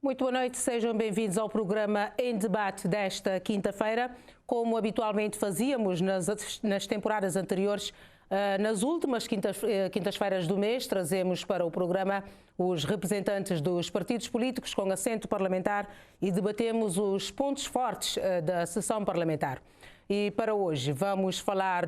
Muito boa noite, sejam bem-vindos ao programa Em Debate desta quinta-feira. Como habitualmente fazíamos nas temporadas anteriores, nas últimas quintas-feiras do mês, trazemos para o programa os representantes dos partidos políticos com assento parlamentar e debatemos os pontos fortes da sessão parlamentar. E para hoje vamos falar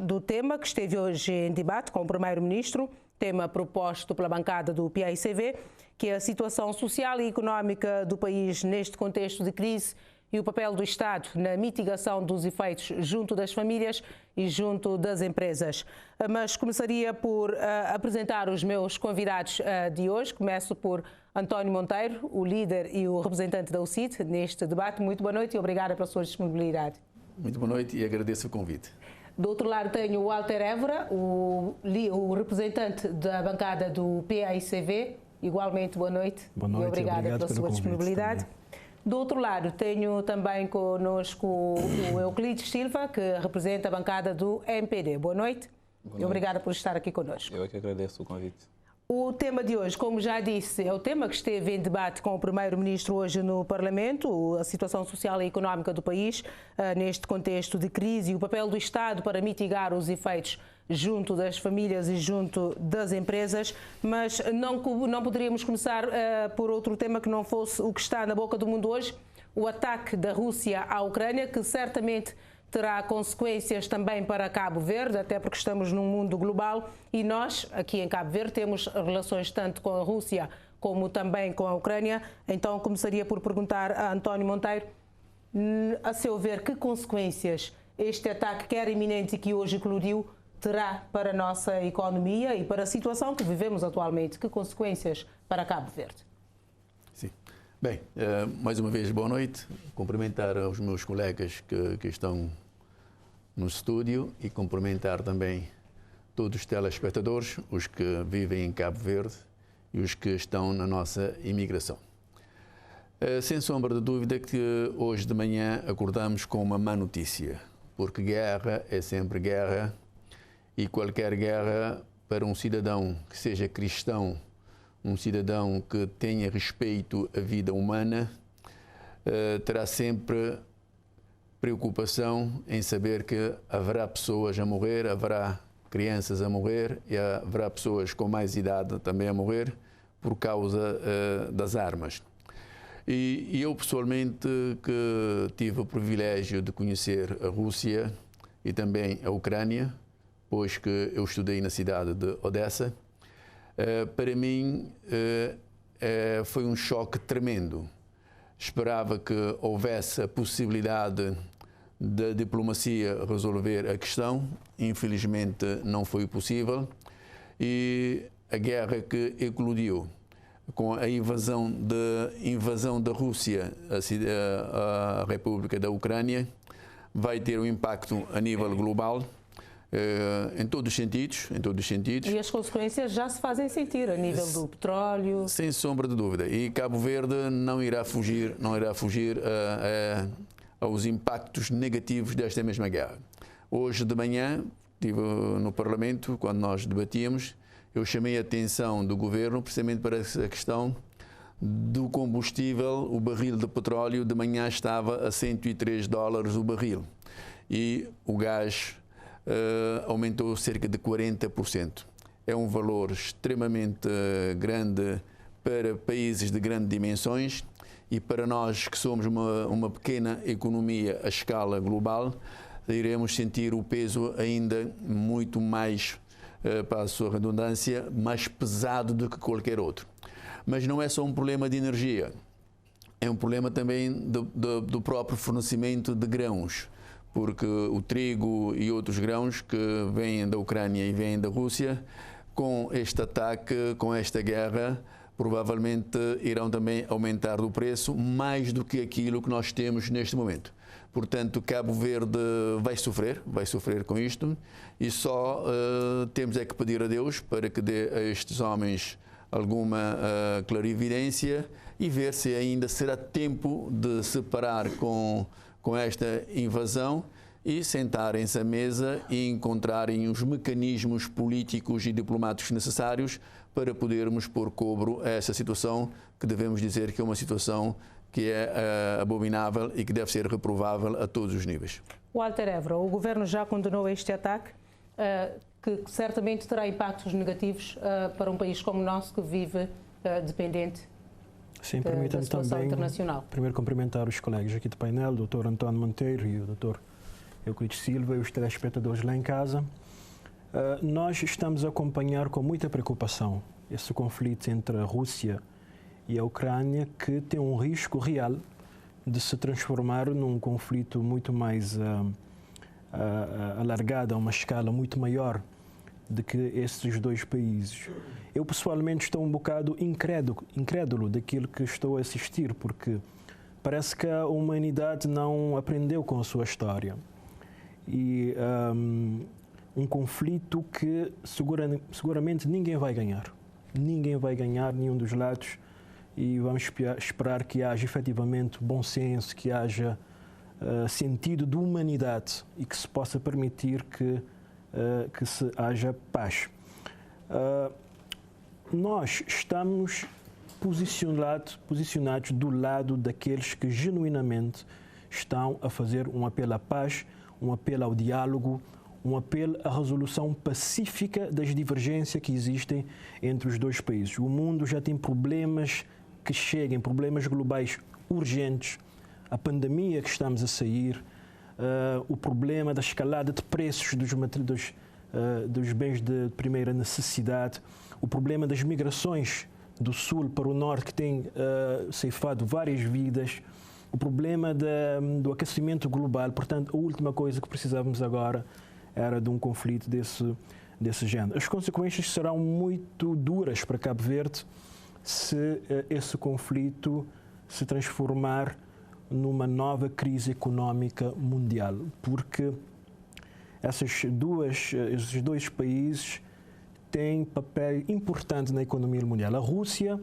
do tema que esteve hoje em debate com o Primeiro-Ministro, tema proposto pela bancada do PAICV, que é a situação social e económica do país neste contexto de crise e o papel do Estado na mitigação dos efeitos junto das famílias e junto das empresas. Mas começaria por apresentar os meus convidados de hoje. Começo por António Monteiro, o líder e o representante da UCIT neste debate. Muito boa noite e obrigada pela sua disponibilidade. Muito boa noite e agradeço o convite. Do outro lado tenho o Walter Évora, o representante da bancada do PAICV. Igualmente, boa noite. Boa noite e obrigada pela sua disponibilidade. Também. Do outro lado, tenho também conosco o Euclides Silva, que representa a bancada do MPD. Boa noite. E obrigada por estar aqui conosco. Eu é que agradeço o convite. O tema de hoje, como já disse, é o tema que esteve em debate com o Primeiro-Ministro hoje no Parlamento, a situação social e económica do país, neste contexto de crise e o papel do Estado para mitigar os efeitos junto das famílias e junto das empresas, mas não poderíamos começar por outro tema que não fosse o que está na boca do mundo hoje, o ataque da Rússia à Ucrânia, que certamente terá consequências também para Cabo Verde, até porque estamos num mundo global e nós, aqui em Cabo Verde, temos relações tanto com a Rússia como também com a Ucrânia. Então, começaria por perguntar a António Monteiro, a seu ver, que consequências este ataque, quer iminente e que hoje eclodiu, terá para a nossa economia e para a situação que vivemos atualmente? Que consequências para Cabo Verde? Sim. Bem, mais uma vez, boa noite. Cumprimentar os meus colegas que estão no estúdio e cumprimentar também todos os telespectadores, os que vivem em Cabo Verde e os que estão na nossa imigração. Sem sombra de dúvida que hoje de manhã acordamos com uma má notícia, porque guerra é sempre guerra e qualquer guerra para um cidadão que seja cristão, um cidadão que tenha respeito à vida humana, terá sempre preocupação em saber que haverá pessoas a morrer, haverá crianças a morrer e haverá pessoas com mais idade também a morrer por causa das armas. E eu pessoalmente que tive o privilégio de conhecer a Rússia e também a Ucrânia, pois que eu estudei na cidade de Odessa, para mim foi um choque tremendo. Esperava que houvesse a possibilidade da diplomacia resolver a questão. Infelizmente não foi possível. E a guerra que eclodiu com a invasão da Rússia à República da Ucrânia vai ter um impacto a nível global. Em todos os sentidos. E as consequências já se fazem sentir a nível do petróleo. Sem sombra de dúvida. E Cabo Verde não irá fugir aos impactos negativos desta mesma guerra. Hoje de manhã, estive no Parlamento, quando nós debatíamos, eu chamei a atenção do Governo precisamente para a questão do combustível. O barril de petróleo de manhã estava a $103 o barril. E o gás aumentou cerca de 40%. É um valor extremamente grande para países de grandes dimensões e para nós que somos uma pequena economia a escala global, iremos sentir o peso ainda muito mais, para a sua redundância, mais pesado do que qualquer outro. Mas não é só um problema de energia, é um problema também do próprio fornecimento de grãos, porque o trigo e outros grãos que vêm da Ucrânia e vêm da Rússia, com este ataque, com esta guerra, provavelmente irão também aumentar o preço mais do que aquilo que nós temos neste momento. Portanto, Cabo Verde vai sofrer com isto e só temos é que pedir a Deus para que dê a estes homens alguma clarividência e ver se ainda será tempo de se parar com esta invasão e sentarem-se à mesa e encontrarem os mecanismos políticos e diplomáticos necessários para podermos pôr cobro a essa situação que devemos dizer que é uma situação que é abominável e que deve ser reprovável a todos os níveis. Walter Évora, o Governo já condenou este ataque, que certamente terá impactos negativos para um país como o nosso, que vive dependente da situação internacional. Primeiro cumprimentar os colegas aqui do painel, o Dr. António Monteiro e o Dr. Euclides Silva e os telespectadores lá em casa. Nós estamos a acompanhar com muita preocupação esse conflito entre a Rússia e a Ucrânia, que tem um risco real de se transformar num conflito muito mais alargado, a uma escala muito maior do que esses dois países. Eu pessoalmente estou um bocado incrédulo daquilo que estou a assistir, porque parece que a humanidade não aprendeu com a sua história. E um conflito que seguramente ninguém vai ganhar. Ninguém vai ganhar, nenhum dos lados. E vamos esperar que haja efetivamente bom senso, que haja sentido de humanidade e que se possa permitir que se haja paz. Nós estamos posicionados do lado daqueles que genuinamente estão a fazer um apelo à paz, um apelo ao diálogo, um apelo à resolução pacífica das divergências que existem entre os dois países. O mundo já tem problemas que cheguem, problemas globais urgentes, a pandemia que estamos a sair, o problema da escalada de preços dos bens de primeira necessidade, o problema das migrações do sul para o norte, que tem ceifado várias vidas, o problema do aquecimento global. Portanto, a última coisa que precisávamos agora era de um conflito desse género. As consequências serão muito duras para Cabo Verde se esse conflito se transformar numa nova crise económica mundial, porque esses dois países têm papel importante na economia mundial. A Rússia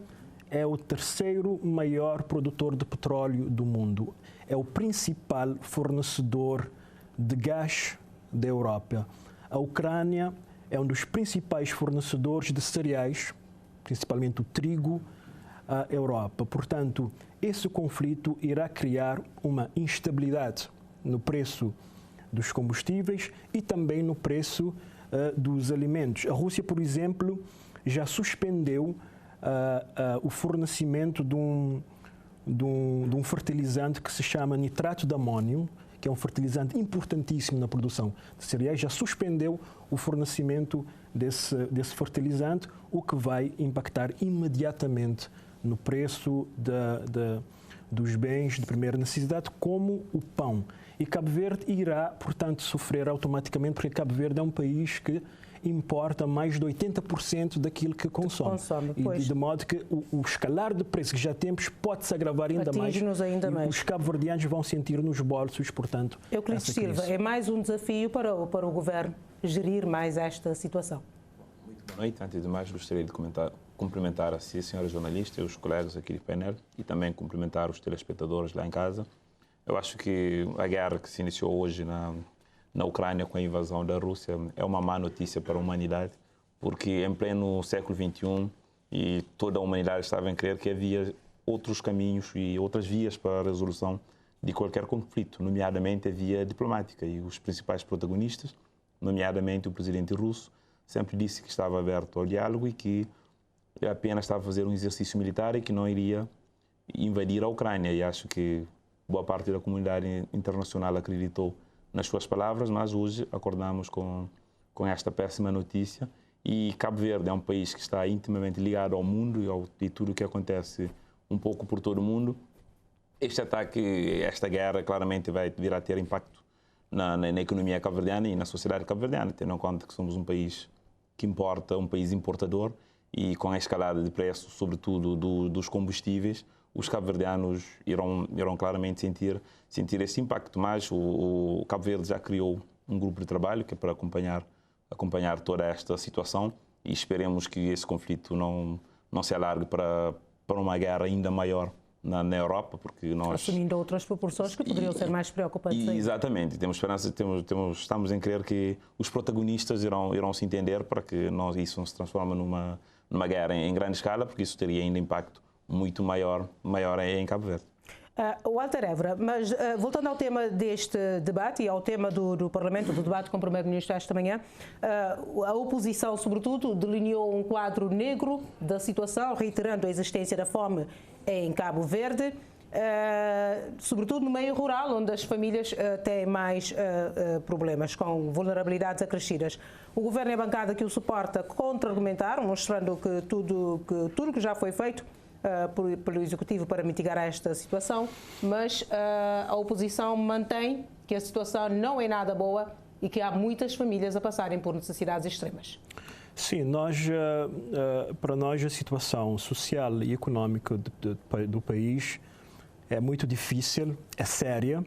é o terceiro maior produtor de petróleo do mundo, é o principal fornecedor de gás da Europa. A Ucrânia é um dos principais fornecedores de cereais, principalmente o trigo, à Europa. Portanto, esse conflito irá criar uma instabilidade no preço dos combustíveis e também no preço dos alimentos. A Rússia, por exemplo, já suspendeu o fornecimento de um fertilizante que se chama nitrato de amônio, que é um fertilizante importantíssimo na produção de cereais, já suspendeu o fornecimento desse fertilizante, o que vai impactar imediatamente no preço dos bens de primeira necessidade, como o pão. E Cabo Verde irá, portanto, sofrer automaticamente, porque Cabo Verde é um país que importa mais de 80% daquilo que consome. E de modo que o escalar de preços que já temos pode-se agravar ainda mais. Os cabo-verdianos vão sentir nos bolsos, portanto, Euclides Silva, é mais um desafio para o Governo gerir mais esta situação. Muito boa noite. Antes de mais, gostaria de cumprimentar a si, senhora jornalista, e os colegas aqui do painel, e também cumprimentar os telespectadores lá em casa. Eu acho que a guerra que se iniciou hoje na Ucrânia com a invasão da Rússia é uma má notícia para a humanidade, porque em pleno século XXI e toda a humanidade estava a crer que havia outros caminhos e outras vias para a resolução de qualquer conflito, nomeadamente a via diplomática. E os principais protagonistas, nomeadamente o presidente russo, sempre disse que estava aberto ao diálogo e que apenas estava a fazer um exercício militar e que não iria invadir a Ucrânia. E acho que boa parte da comunidade internacional acreditou nas suas palavras, mas hoje acordamos com esta péssima notícia. E Cabo Verde é um país que está intimamente ligado ao mundo e tudo o que acontece um pouco por todo o mundo. Este ataque, esta guerra, claramente vai vir a ter impacto na economia cabo-verdiana e na sociedade cabo-verdiana, tendo em conta que somos um país que importa, um país importador, e com a escalada de preços, sobretudo dos combustíveis, os cabo-verdianos irão claramente sentir esse impacto. Mas o Cabo Verde já criou um grupo de trabalho que é para acompanhar toda esta situação, e esperemos que esse conflito não se alargue para uma guerra ainda maior na Europa, porque nós... Assumindo outras proporções que poderiam ser mais preocupantes. Exatamente. Temos esperança, estamos em crer que os protagonistas irão se entender para que isso não se transforme numa guerra em grande escala, porque isso teria ainda impacto muito maior em Cabo Verde. Walter Évora, mas voltando ao tema deste debate e ao tema do Parlamento, do debate com o Primeiro-Ministro esta manhã, a oposição, sobretudo, delineou um quadro negro da situação, reiterando a existência da fome em Cabo Verde, sobretudo no meio rural, onde as famílias têm mais problemas, com vulnerabilidades acrescidas. O Governo e a bancada que o suporta contra-argumentaram, mostrando que tudo que já foi feito pelo Executivo para mitigar esta situação, mas a oposição mantém que a situação não é nada boa e que há muitas famílias a passarem por necessidades extremas. Sim, para nós a situação social e económica do país é muito difícil, é séria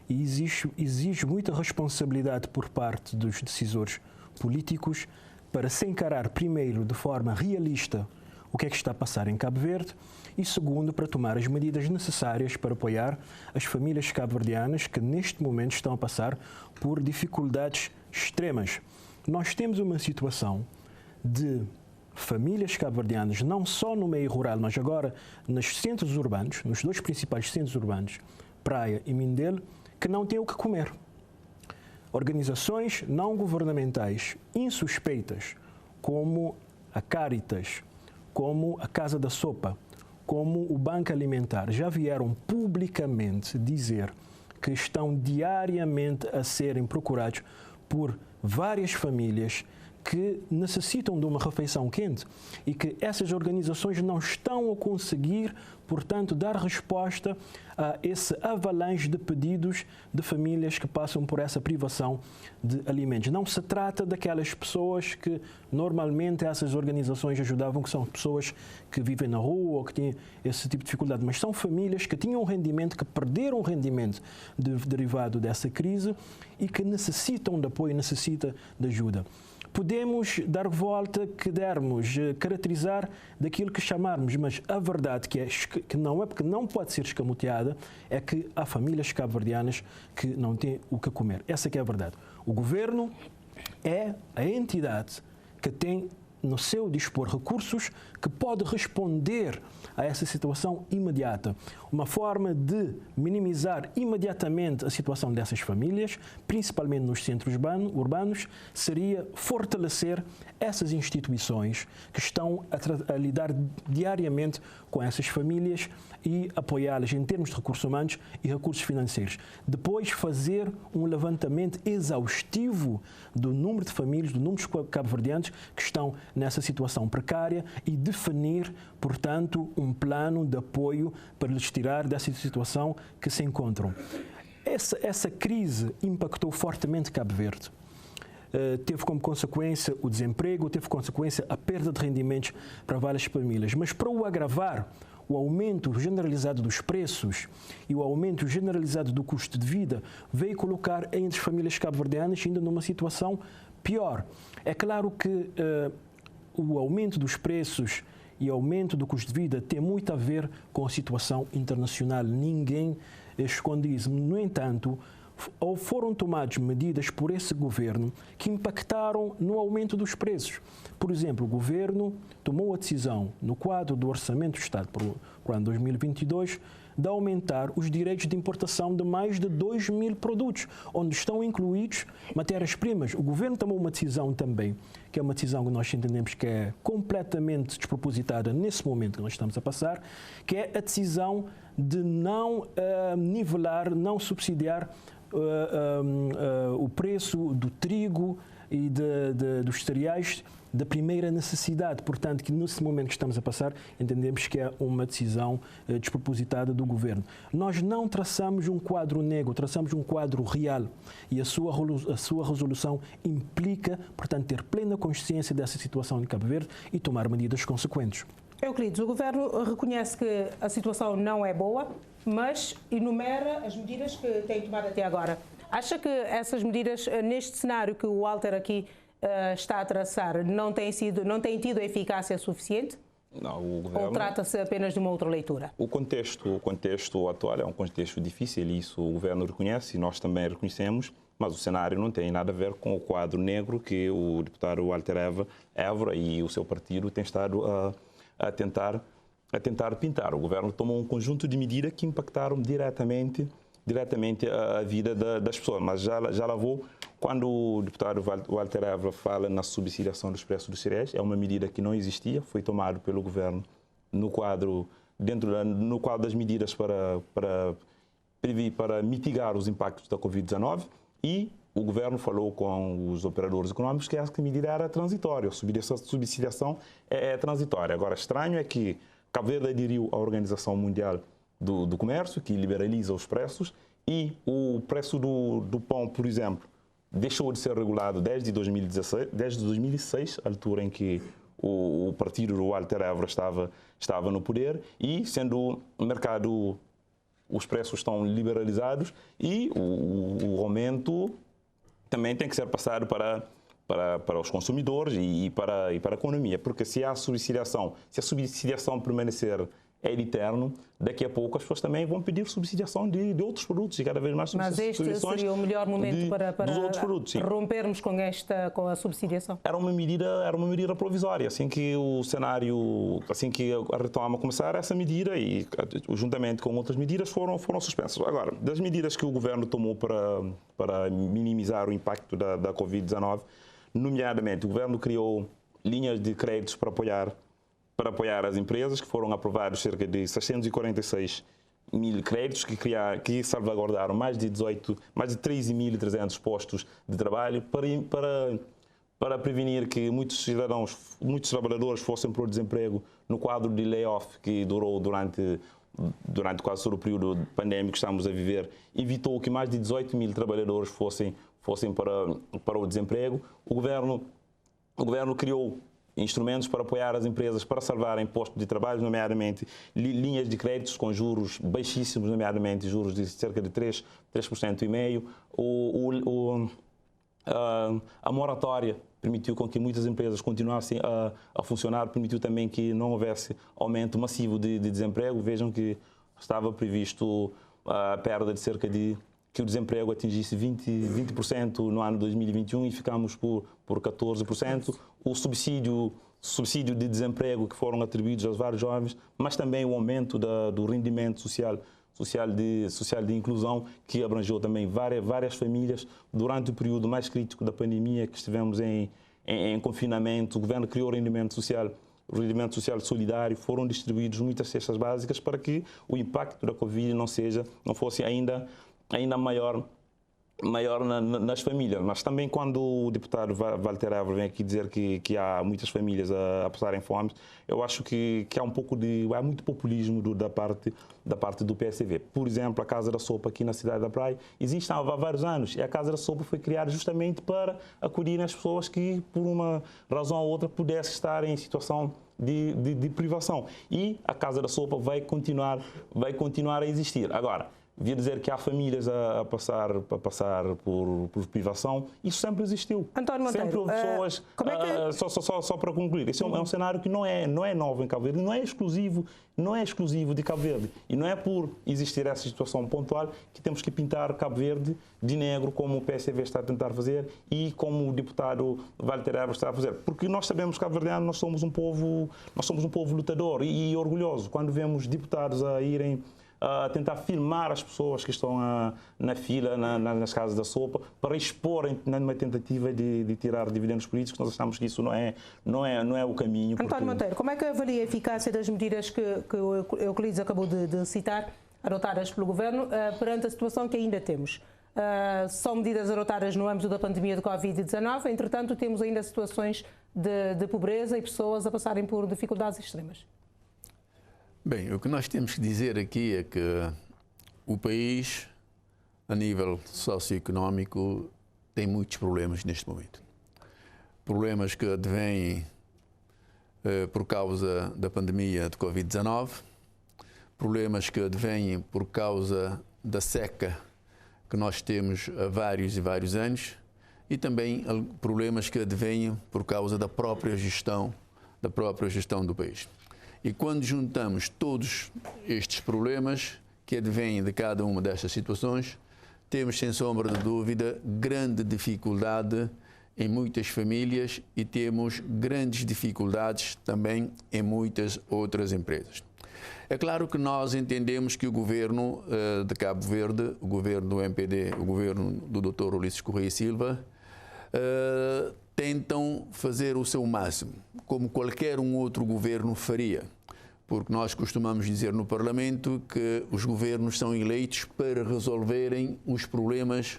e exige muita responsabilidade por parte dos decisores políticos para se encarar, primeiro, de forma realista o que é que está a passar em Cabo Verde e, segundo, para tomar as medidas necessárias para apoiar as famílias cabo-verdianas que neste momento estão a passar por dificuldades extremas. Nós temos uma situação de famílias cabo-verdianas, não só no meio rural, mas agora nos centros urbanos, nos dois principais centros urbanos, Praia e Mindelo, que não têm o que comer. Organizações não governamentais insuspeitas, como a Caritas, como a Casa da Sopa, como o Banco Alimentar, já vieram publicamente dizer que estão diariamente a serem procurados por várias famílias que necessitam de uma refeição quente e que essas organizações não estão a conseguir, portanto, dar resposta a esse avalanche de pedidos de famílias que passam por essa privação de alimentos. Não se trata daquelas pessoas que normalmente essas organizações ajudavam, que são pessoas que vivem na rua ou que têm esse tipo de dificuldade, mas são famílias que tinham um rendimento, que perderam o rendimento derivado dessa crise e que necessitam de apoio, necessitam de ajuda. Podemos dar volta, caracterizar daquilo que chamarmos, mas a verdade que não pode ser escamoteada é que há famílias cabo-verdianas que não têm o que comer. Essa que é a verdade. O governo é a entidade que tem no seu dispor recursos que pode responder a essa situação imediata. Uma forma de minimizar imediatamente a situação dessas famílias, principalmente nos centros urbanos, seria fortalecer essas instituições que estão a lidar diariamente com essas famílias e apoiá-las em termos de recursos humanos e recursos financeiros. Depois fazer um levantamento exaustivo do número de famílias, do número de cabo-verdianos que estão nessa situação precária e definir, portanto, um plano de apoio para lhes tirar dessa situação que se encontram. Essa crise impactou fortemente Cabo Verde. Teve como consequência o desemprego, teve consequência a perda de rendimentos para várias famílias. Mas para o agravar, o aumento generalizado dos preços e o aumento generalizado do custo de vida veio colocar as famílias cabo-verdianas ainda numa situação pior. É claro que o aumento dos preços e o aumento do custo de vida tem muito a ver com a situação internacional. Ninguém esconde isso. No entanto, foram tomadas medidas por esse governo que impactaram no aumento dos preços. Por exemplo, o governo tomou a decisão, no quadro do Orçamento do Estado para o ano 2022, de aumentar os direitos de importação de mais de 2.000 produtos, onde estão incluídos matérias-primas. O governo tomou uma decisão também, que é uma decisão que nós entendemos que é completamente despropositada nesse momento que nós estamos a passar, que é a decisão de não nivelar, não subsidiar o preço do trigo e dos cereais da primeira necessidade. Portanto, que nesse momento que estamos a passar, entendemos que é uma decisão despropositada do governo. Nós não traçamos um quadro negro, traçamos um quadro real e a sua resolução implica, portanto, ter plena consciência dessa situação em Cabo Verde e tomar medidas consequentes. Euclides, o governo reconhece que a situação não é boa, mas enumera as medidas que tem tomado até agora. Acha que essas medidas, neste cenário que o Walter aqui está a traçar, não têm tido eficácia suficiente? Não, o governo... Ou trata-se apenas de uma outra leitura? O contexto atual é um contexto difícil, e isso o governo reconhece e nós também reconhecemos, mas o cenário não tem nada a ver com o quadro negro que o deputado Walter Évora e o seu partido têm estado a tentar pintar. O governo tomou um conjunto de medidas que impactaram diretamente a vida das pessoas, mas já lá vou. Quando o deputado Walter Évora fala na subsidiação dos preços dos cereais, é uma medida que não existia, foi tomada pelo governo no quadro das medidas para mitigar os impactos da Covid-19, e o governo falou com os operadores econômicos que essa medida era transitória, a subsidiação é transitória. Agora, estranho é que Cabo Verde aderiu à Organização Mundial do Comércio, que liberaliza os preços, e o preço do pão, por exemplo, deixou de ser regulado desde 2006, a altura em que o partido do Walter Évora estava no poder, e sendo o mercado, os preços estão liberalizados, e o aumento também tem que ser passado para os consumidores e para a economia, porque se a subsidiação permanecer eterno, daqui a pouco as pessoas também vão pedir subsidiação de outros produtos, e cada vez mais subsidiações. Mas este seria o melhor momento para produtos, rompermos com a subsidiação? Era uma medida provisória. Assim que o cenário, assim que a retoma começar, essa medida, e juntamente com outras medidas, foram suspensas. Agora, das medidas que o governo tomou para minimizar o impacto da Covid-19, nomeadamente, o governo criou linhas de créditos para apoiar as empresas, que foram aprovados cerca de 646 mil créditos, que salvaguardaram mais de 13.300 postos de trabalho, para prevenir que muitos trabalhadores fossem para o desemprego no quadro de layoff que durou durante quase todo o período pandémico que estamos a viver. Evitou que mais de 18 mil trabalhadores fossem para o desemprego. O governo criou instrumentos para apoiar as empresas para salvarem postos de trabalho, nomeadamente linhas de créditos com juros baixíssimos, nomeadamente juros de cerca de 3,5%. A moratória permitiu com que muitas empresas continuassem a funcionar, permitiu também que não houvesse aumento massivo de desemprego. Vejam que estava previsto a perda de cerca de que o desemprego atingisse 20% no ano 2021 e ficamos por 14%. O subsídio de desemprego que foram atribuídos aos vários jovens, mas também o aumento do rendimento social de inclusão, que abrangeu também várias famílias. Durante o período mais crítico da pandemia, que estivemos em confinamento, o governo criou o rendimento social solidário, foram distribuídos muitas cestas básicas para que o impacto da Covid não fosse ainda maior nas famílias. Mas também quando o deputado Walter Évora vem aqui dizer que há muitas famílias a passarem fome, eu acho que há muito populismo da parte do PSV. Por exemplo, a Casa da Sopa aqui na cidade da Praia existe há vários anos, e a Casa da Sopa foi criada justamente para acolher as pessoas que, por uma razão ou outra, pudessem estar em situação de privação. E a Casa da Sopa vai continuar a existir. Agora, vir dizer que há famílias a passar por privação, isso sempre existiu. António Monteiro, sempre houve pessoas... Só para concluir, esse é um cenário que não é novo em Cabo Verde, não é exclusivo de Cabo Verde. E não é por existir essa situação pontual que temos que pintar Cabo Verde de negro, como o PSV está a tentar fazer e como o deputado Walter Évora está a fazer. Porque nós sabemos que cabo-verdiano, nós somos um povo lutador e orgulhoso. Quando vemos deputados a irem a tentar filmar as pessoas que estão na fila, nas casas da sopa, para exporem numa tentativa de tirar dividendos políticos. Nós achamos que isso não é o caminho. António Monteiro, como é que avalia a eficácia das medidas que o Euclides acabou de citar, adotadas pelo Governo, perante a situação que ainda temos? São medidas adotadas no âmbito da pandemia de Covid-19, entretanto temos ainda situações de pobreza e pessoas a passarem por dificuldades extremas. Bem, o que nós temos que dizer aqui é que o país, a nível socioeconómico, tem muitos problemas neste momento. Problemas que advêm por causa da pandemia de Covid-19, problemas que advêm por causa da seca que nós temos há vários e vários anos, e também problemas que advêm por causa da própria gestão do país. E quando juntamos todos estes problemas que advêm de cada uma destas situações, temos, sem sombra de dúvida, grande dificuldade em muitas famílias e temos grandes dificuldades também em muitas outras empresas. É claro que nós entendemos que o governo de Cabo Verde, o governo do MPD, o governo do Dr. Ulisses Correia Silva, tentam fazer o seu máximo, como qualquer um outro governo faria. Porque nós costumamos dizer no Parlamento que os governos são eleitos para resolverem os problemas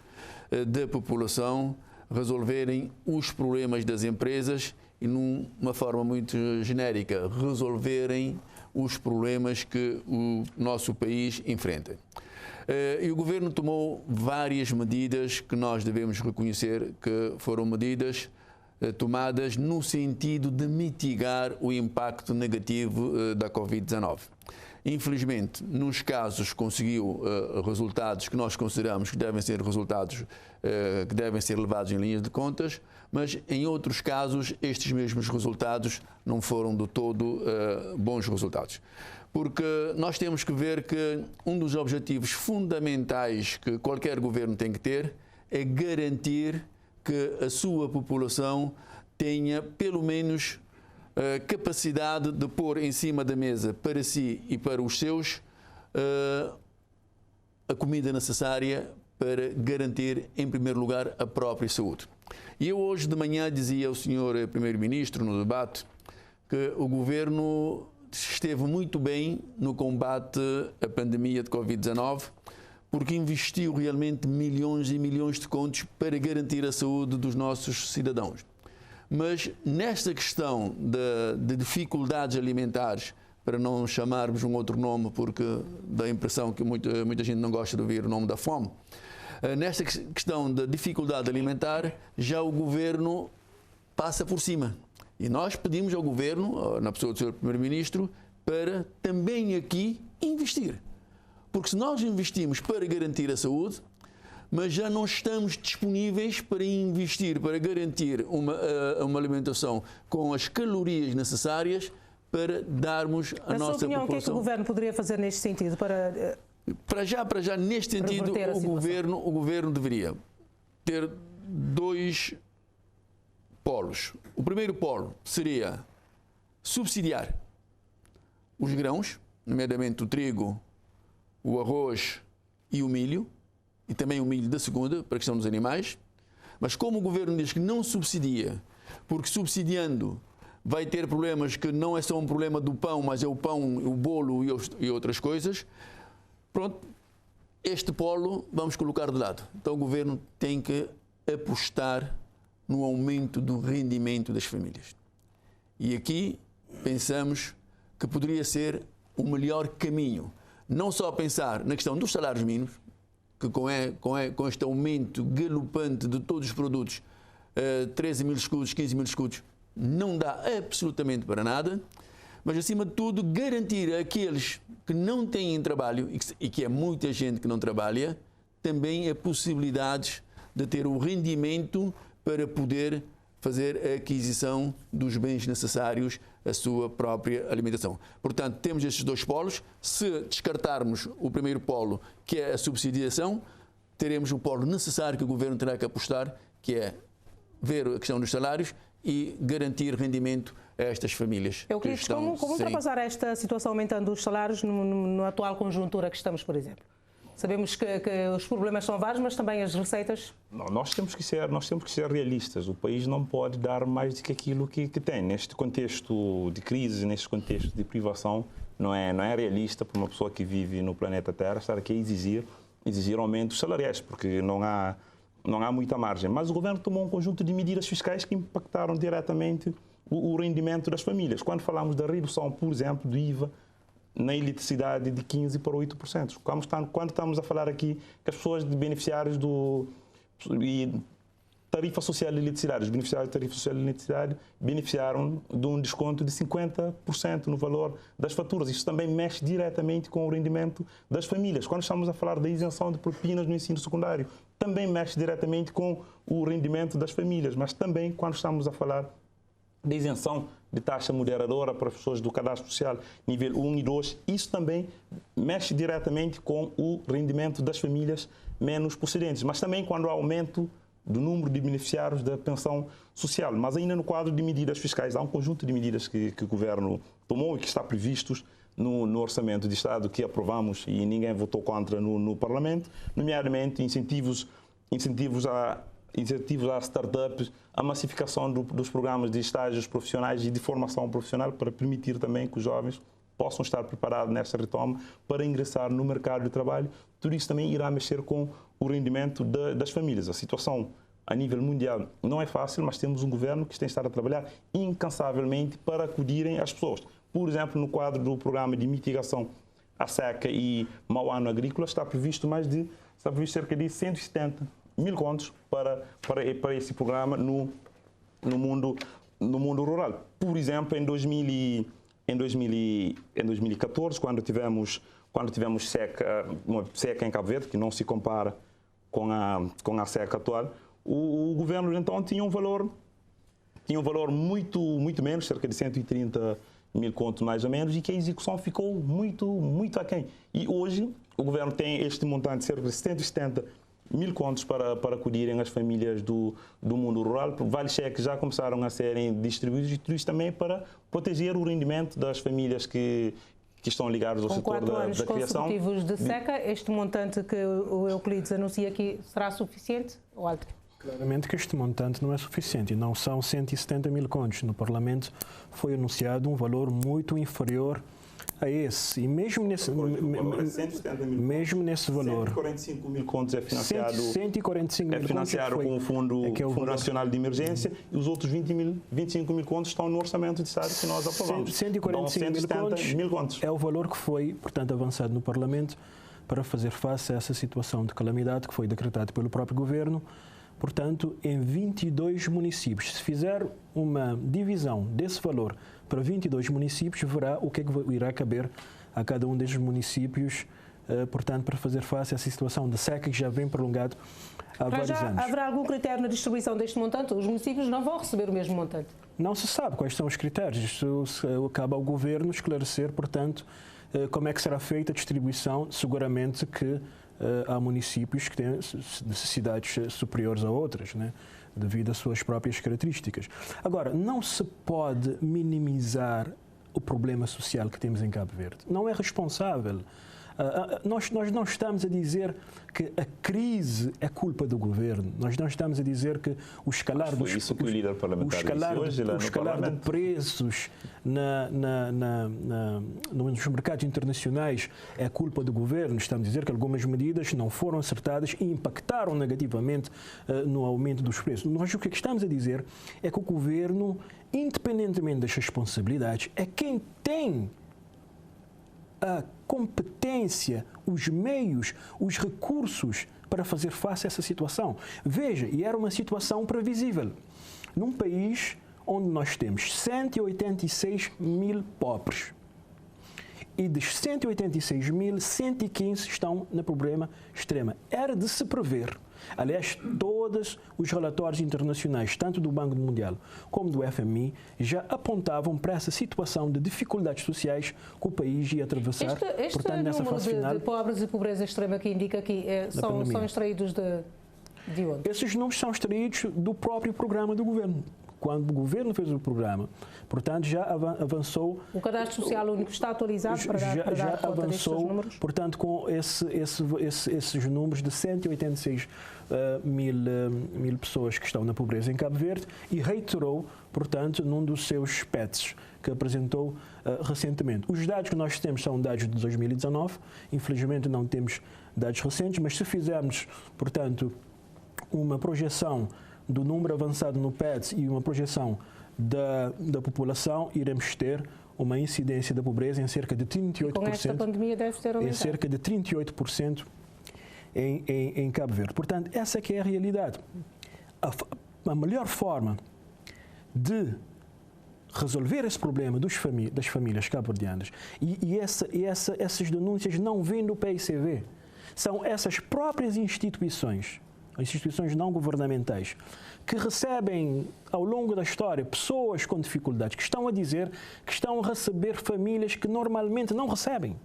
da população, resolverem os problemas das empresas e, numa forma muito genérica, resolverem os problemas que o nosso país enfrenta. E o governo tomou várias medidas que nós devemos reconhecer que foram medidas tomadas no sentido de mitigar o impacto negativo da Covid-19. Infelizmente, nos casos conseguiu resultados que nós consideramos que devem ser resultados que devem ser levados em linhas de contas, mas em outros casos estes mesmos resultados não foram do todo bons resultados. Porque nós temos que ver que um dos objetivos fundamentais que qualquer governo tem que ter é garantir que a sua população tenha, pelo menos, a capacidade de pôr em cima da mesa para si e para os seus a comida necessária para garantir, em primeiro lugar, a própria saúde. E eu hoje de manhã dizia ao Sr. Primeiro-Ministro no debate que o Governo esteve muito bem no combate à pandemia de Covid-19, porque investiu realmente milhões e milhões de contos para garantir a saúde dos nossos cidadãos. Mas nesta questão de dificuldades alimentares, para não chamarmos um outro nome, porque dá a impressão que muita gente não gosta de ouvir o nome da fome, nesta questão da dificuldade alimentar, já o Governo passa por cima. E nós pedimos ao Governo, na pessoa do Sr. Primeiro-Ministro, para também aqui investir. Porque se nós investimos para garantir a saúde, mas já não estamos disponíveis para investir, para garantir uma alimentação com as calorias necessárias para darmos a nossa população... Na sua opinião, o que é que o Governo poderia fazer neste sentido? Para já, neste sentido, o Governo deveria ter dois polos. O primeiro polo seria subsidiar os grãos, nomeadamente o trigo, o arroz e o milho, e também o milho da segunda, para a questão dos animais. Mas como o Governo diz que não subsidia, porque subsidiando vai ter problemas que não é só um problema do pão, mas é o pão, o bolo e outras coisas, pronto, este polo vamos colocar de lado. Então o Governo tem que apostar no aumento do rendimento das famílias. E aqui pensamos que poderia ser o melhor caminho. Não só pensar na questão dos salários mínimos, que com este aumento galopante de todos os produtos, 13 mil escudos, 15 mil escudos, não dá absolutamente para nada, mas acima de tudo garantir àqueles que não têm trabalho, e que é muita gente que não trabalha, também a possibilidade de ter o rendimento para poder fazer a aquisição dos bens necessários à sua própria alimentação. Portanto, temos estes dois polos. Se descartarmos o primeiro polo, que é a subsidiação, teremos o polo necessário que o Governo terá que apostar, que é ver a questão dos salários e garantir rendimento a estas famílias. Eu queria como ultrapassar esta situação aumentando os salários na atual conjuntura que estamos, por exemplo? Sabemos que os problemas são vários, mas também as receitas... Não, nós temos que ser realistas. O país não pode dar mais do que aquilo que tem. Neste contexto de crise, neste contexto de privação, não é realista para uma pessoa que vive no planeta Terra estar aqui a exigir aumentos salariais, porque não há muita margem. Mas o Governo tomou um conjunto de medidas fiscais que impactaram diretamente o rendimento das famílias. Quando falamos da redução, por exemplo, do IVA, na eletricidade de 15% para 8%. Quando estamos a falar aqui que as pessoas de beneficiários tarifa social de eletricidade, os beneficiários de tarifa social de eletricidade beneficiaram de um desconto de 50% no valor das faturas. Isso também mexe diretamente com o rendimento das famílias. Quando estamos a falar da isenção de propinas no ensino secundário, também mexe diretamente com o rendimento das famílias. Mas também quando estamos a falar da isenção de taxa moderadora para as pessoas do cadastro social nível 1 e 2. Isso também mexe diretamente com o rendimento das famílias menos possuidentes, mas também quando há aumento do número de beneficiários da pensão social. Mas ainda no quadro de medidas fiscais, há um conjunto de medidas que o Governo tomou e que está previstos no Orçamento de Estado que aprovamos e ninguém votou contra no Parlamento, nomeadamente incentivos a startups, a massificação dos programas de estágios profissionais e de formação profissional para permitir também que os jovens possam estar preparados nesta retoma para ingressar no mercado de trabalho. Tudo isso também irá mexer com o rendimento das famílias. A situação a nível mundial não é fácil, mas temos um governo que tem estado a trabalhar incansavelmente para acudirem às pessoas. Por exemplo, no quadro do programa de mitigação à seca e mau ano agrícola, está previsto cerca de 170 mil contos para esse programa no mundo rural. Por exemplo, em 2014, quando tivemos uma seca em Cabo Verde, que não se compara com a seca atual, o governo então tinha um valor muito menos, cerca de 130 mil contos mais ou menos, e que a execução ficou muito aquém. E hoje o governo tem este montante de cerca de 170 mil contos para acudirem as famílias do mundo rural. Vales cheques já começaram a serem distribuídos e tudo isso também para proteger o rendimento das famílias que estão ligadas ao setor da criação. Com 4 anos consecutivos de seca, este montante que o Euclides anuncia aqui será suficiente ou alto? Claramente que este montante não é suficiente e não são 170 mil contos. No Parlamento foi anunciado um valor muito inferior a esse. E mesmo nesse valor, 145 mil contos é financiado, 145 mil com o Fundo Nacional de Emergência, e os outros 25 mil contos estão no Orçamento de Estado que nós aprovamos. 145 mil contos é o valor que foi, portanto, avançado no Parlamento para fazer face a essa situação de calamidade que foi decretada pelo próprio Governo. Portanto, em 22 municípios. Se fizer uma divisão desse valor para 22 municípios, verá o que é que irá caber a cada um destes municípios, portanto, para fazer face a essa situação de seca que já vem prolongado há vários anos. Haverá algum critério na distribuição deste montante? Os municípios não vão receber o mesmo montante? Não se sabe quais são os critérios. Isso cabe ao Governo esclarecer, portanto, como é que será feita a distribuição. Seguramente que há municípios que têm necessidades superiores a outras, né, devido às suas próprias características. Agora, não se pode minimizar o problema social que temos em Cabo Verde. Não é responsável. Nós não estamos a dizer que a crise é culpa do governo. Nós não estamos a dizer que o escalar de preços nos mercados internacionais é culpa do governo. Estamos a dizer que algumas medidas não foram acertadas e impactaram negativamente no aumento dos preços. Nós o que estamos a dizer é que o governo, independentemente das responsabilidades, é quem tem a competência, os meios, os recursos para fazer face a essa situação. Veja, e era uma situação previsível. Num país onde nós temos 186 mil pobres e dos 186 mil, 115 estão no problema extremo. Era de se prever. Aliás, todos os relatórios internacionais, tanto do Banco Mundial como do FMI, já apontavam para essa situação de dificuldades sociais que o país ia atravessar. Portanto, nessa fase final, de pobres e pobreza extrema que indica aqui são extraídos de onde? Esses números são extraídos do próprio programa do governo. Quando o governo fez o programa, portanto, já avançou... O cadastro social único está atualizado para dar conta destes números? Portanto, com esses números de 186 mil pessoas que estão na pobreza em Cabo Verde, e reiterou, portanto, num dos seus PETs que apresentou recentemente. Os dados que nós temos são dados de 2019, infelizmente não temos dados recentes, mas se fizermos, portanto, uma projeção do número avançado no PET e uma projeção da população, iremos ter uma incidência da pobreza em cerca de 38%. E com esta pandemia deve ter aumentado. Em cerca de 38% em Cabo Verde. Portanto, essa que é a realidade. A melhor forma de resolver esse problema das famílias cabo-verdianas, e essas denúncias não vêm do PICV, são essas próprias instituições instituições não governamentais, que recebem ao longo da história pessoas com dificuldades, que estão a dizer que estão a receber famílias que normalmente não recebem,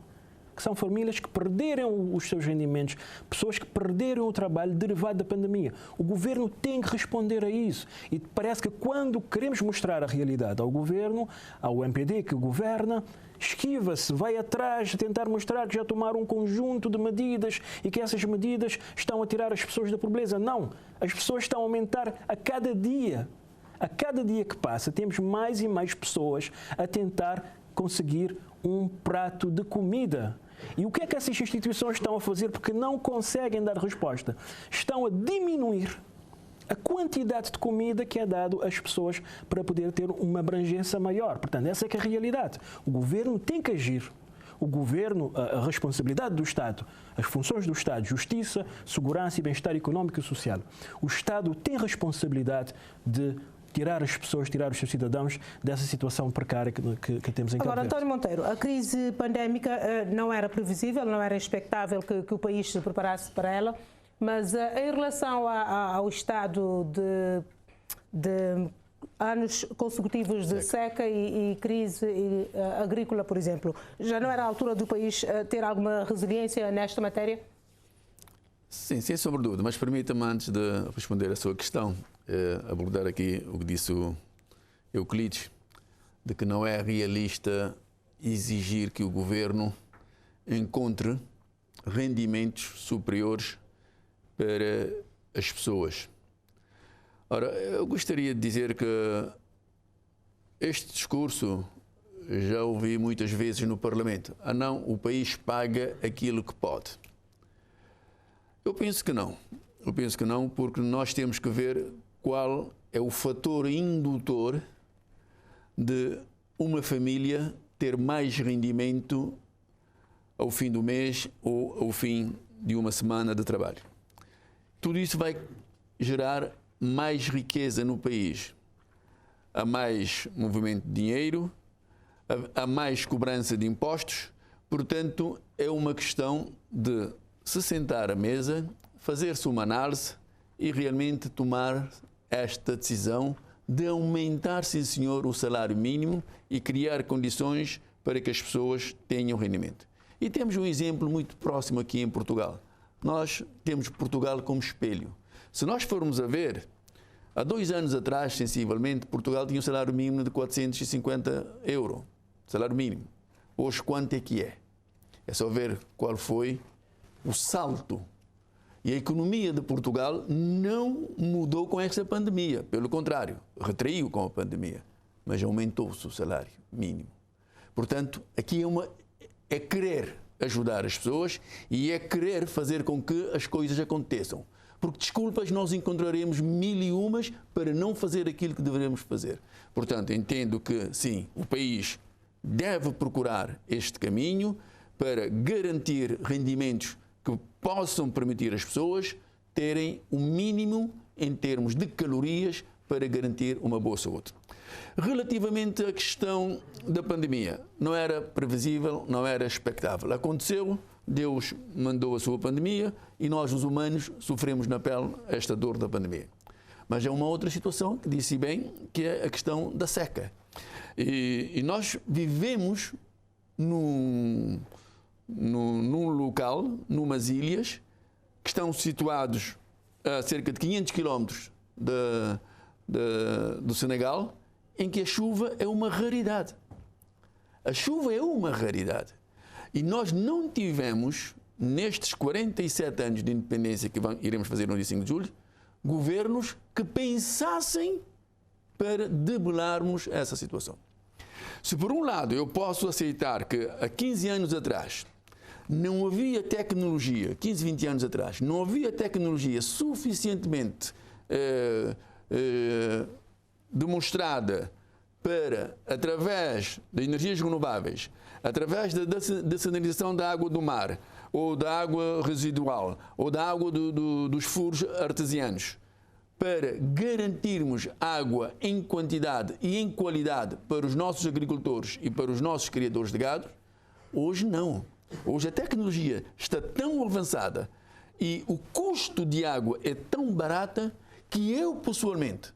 que são famílias que perderam os seus rendimentos, pessoas que perderam o trabalho derivado da pandemia. O governo tem que responder a isso. E parece que quando queremos mostrar a realidade ao governo, ao MPD que governa, esquiva-se, vai atrás de tentar mostrar que já tomaram um conjunto de medidas e que essas medidas estão a tirar as pessoas da pobreza. Não, as pessoas estão a aumentar a cada dia. A cada dia que passa, temos mais e mais pessoas a tentar conseguir um prato de comida. E o que é que essas instituições estão a fazer porque não conseguem dar resposta? Estão a diminuir a quantidade de comida que é dado às pessoas para poder ter uma abrangência maior. Portanto, essa é que é a realidade. O governo tem que agir. O governo, a responsabilidade do Estado, as funções do Estado, justiça, segurança e bem-estar económico e social. O Estado tem responsabilidade de tirar as pessoas, tirar os seus cidadãos dessa situação precária que temos em Cabo Verde. Agora, António Monteiro, a crise pandémica não era previsível, não era expectável que o país se preparasse para ela, mas em relação ao estado de anos consecutivos de seca e crise agrícola, por exemplo, já não era a altura do país ter alguma resiliência nesta matéria? Sim, sem sombra de dúvida, mas permita-me, antes de responder a sua questão, abordar aqui o que disse o Euclides, de que não é realista exigir que o governo encontre rendimentos superiores para as pessoas. Ora, eu gostaria de dizer que este discurso já ouvi muitas vezes no Parlamento. Não, o país paga aquilo que pode. Eu penso que não. Eu penso que não, porque nós temos que ver qual é o fator indutor de uma família ter mais rendimento ao fim do mês ou ao fim de uma semana de trabalho. Tudo isso vai gerar mais riqueza no país. Há mais movimento de dinheiro, há mais cobrança de impostos, portanto, é uma questão de se sentar à mesa, fazer-se uma análise e realmente tomar esta decisão de aumentar, sim senhor, o salário mínimo e criar condições para que as pessoas tenham rendimento. E temos um exemplo muito próximo aqui em Portugal. Nós temos Portugal como espelho. Se nós formos a ver, há 2 anos atrás, sensivelmente, Portugal tinha um salário mínimo de 450 euros. Salário mínimo. Hoje, quanto é que é? É só ver qual foi o salto. E a economia de Portugal não mudou com esta pandemia. Pelo contrário, retraiu com a pandemia. Mas aumentou-se o salário mínimo. Portanto, aqui é querer ajudar as pessoas e é querer fazer com que as coisas aconteçam. Porque desculpas nós encontraremos 1001 para não fazer aquilo que deveremos fazer. Portanto, entendo que, sim, o país deve procurar este caminho para garantir rendimentos que possam permitir às pessoas terem o mínimo em termos de calorias para garantir uma boa saúde. Relativamente à questão da pandemia, não era previsível, não era expectável. Aconteceu, Deus mandou a sua pandemia e nós, os humanos, sofremos na pele esta dor da pandemia. Mas é uma outra situação, que disse bem, que é a questão da seca. E nós vivemos num local, numas ilhas, que estão situados a cerca de 500 quilómetros do Senegal, em que a chuva é uma raridade. A chuva é uma raridade. E nós não tivemos, nestes 47 anos de independência que iremos fazer no dia 5 de julho, governos que pensassem para debelarmos essa situação. Se por um lado eu posso aceitar que há 15 anos atrás não havia tecnologia, 15, 20 anos atrás, não havia tecnologia suficientemente demonstrada para, através de energias renováveis, através da dessalinização da água do mar, ou da água residual, ou da água dos furos artesianos, para garantirmos água em quantidade e em qualidade para os nossos agricultores e para os nossos criadores de gado, hoje não. Hoje a tecnologia está tão avançada E o custo de água é tão barata que eu, pessoalmente,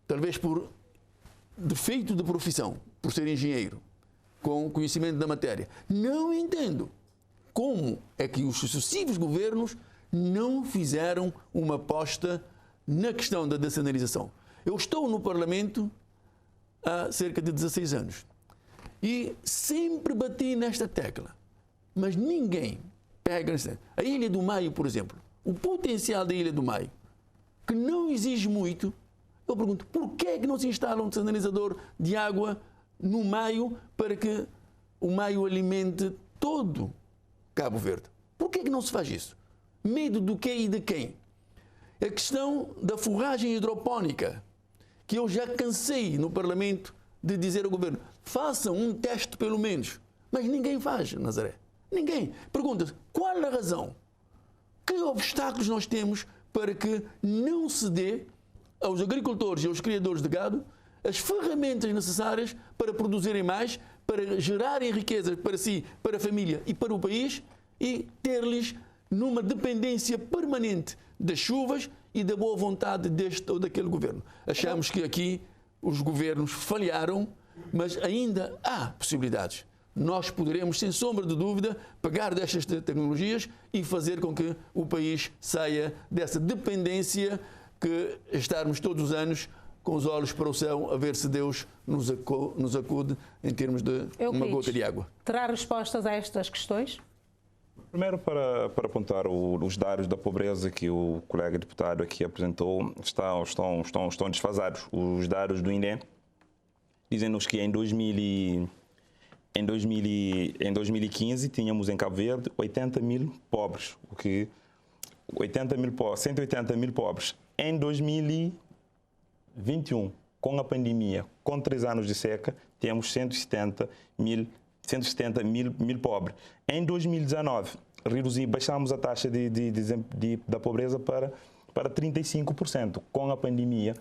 talvez por defeito de profissão, por ser engenheiro, com conhecimento da matéria, não entendo como é que os sucessivos governos não fizeram uma aposta na questão da descentralização. Eu estou no Parlamento há cerca de 16 anos e sempre bati nesta tecla, mas ninguém pega nessa. A Ilha do Maio, por exemplo, o potencial da Ilha do Maio, que não exige muito, eu pergunto, por que é que não se instala um descentralizador de água no Maio para que o Maio alimente todo Cabo Verde? Por que é que não se faz isso? Medo do quê e de quem? A questão da forragem hidropónica, que eu já cansei no Parlamento de dizer ao governo, façam um teste pelo menos. Mas ninguém faz, Nazaré. Ninguém. Pergunta-se, qual a razão? Que obstáculos nós temos para que não se dê aos agricultores e aos criadores de gado as ferramentas necessárias para produzirem mais, para gerarem riqueza para si, para a família e para o país e ter-lhes numa dependência permanente das chuvas e da boa vontade deste ou daquele governo. Achamos que aqui os governos falharam, mas ainda há possibilidades. Nós poderemos, sem sombra de dúvida, pegar destas tecnologias e fazer com que o país saia dessa dependência que estarmos todos os anos com os olhos para o céu a ver se Deus nos acude em termos de uma gota de água. Terá respostas a estas questões? Primeiro, para apontar os dados da pobreza que o colega deputado aqui apresentou, estão desfasados. Os dados do INE dizem-nos que em 2015 tínhamos em Cabo Verde 80 mil pobres, 180 mil pobres. Em 2021, com a pandemia, com 3 anos de seca, temos 170 mil pobres. Em 2019, baixamos a taxa da pobreza para 35%. Com a pandemia,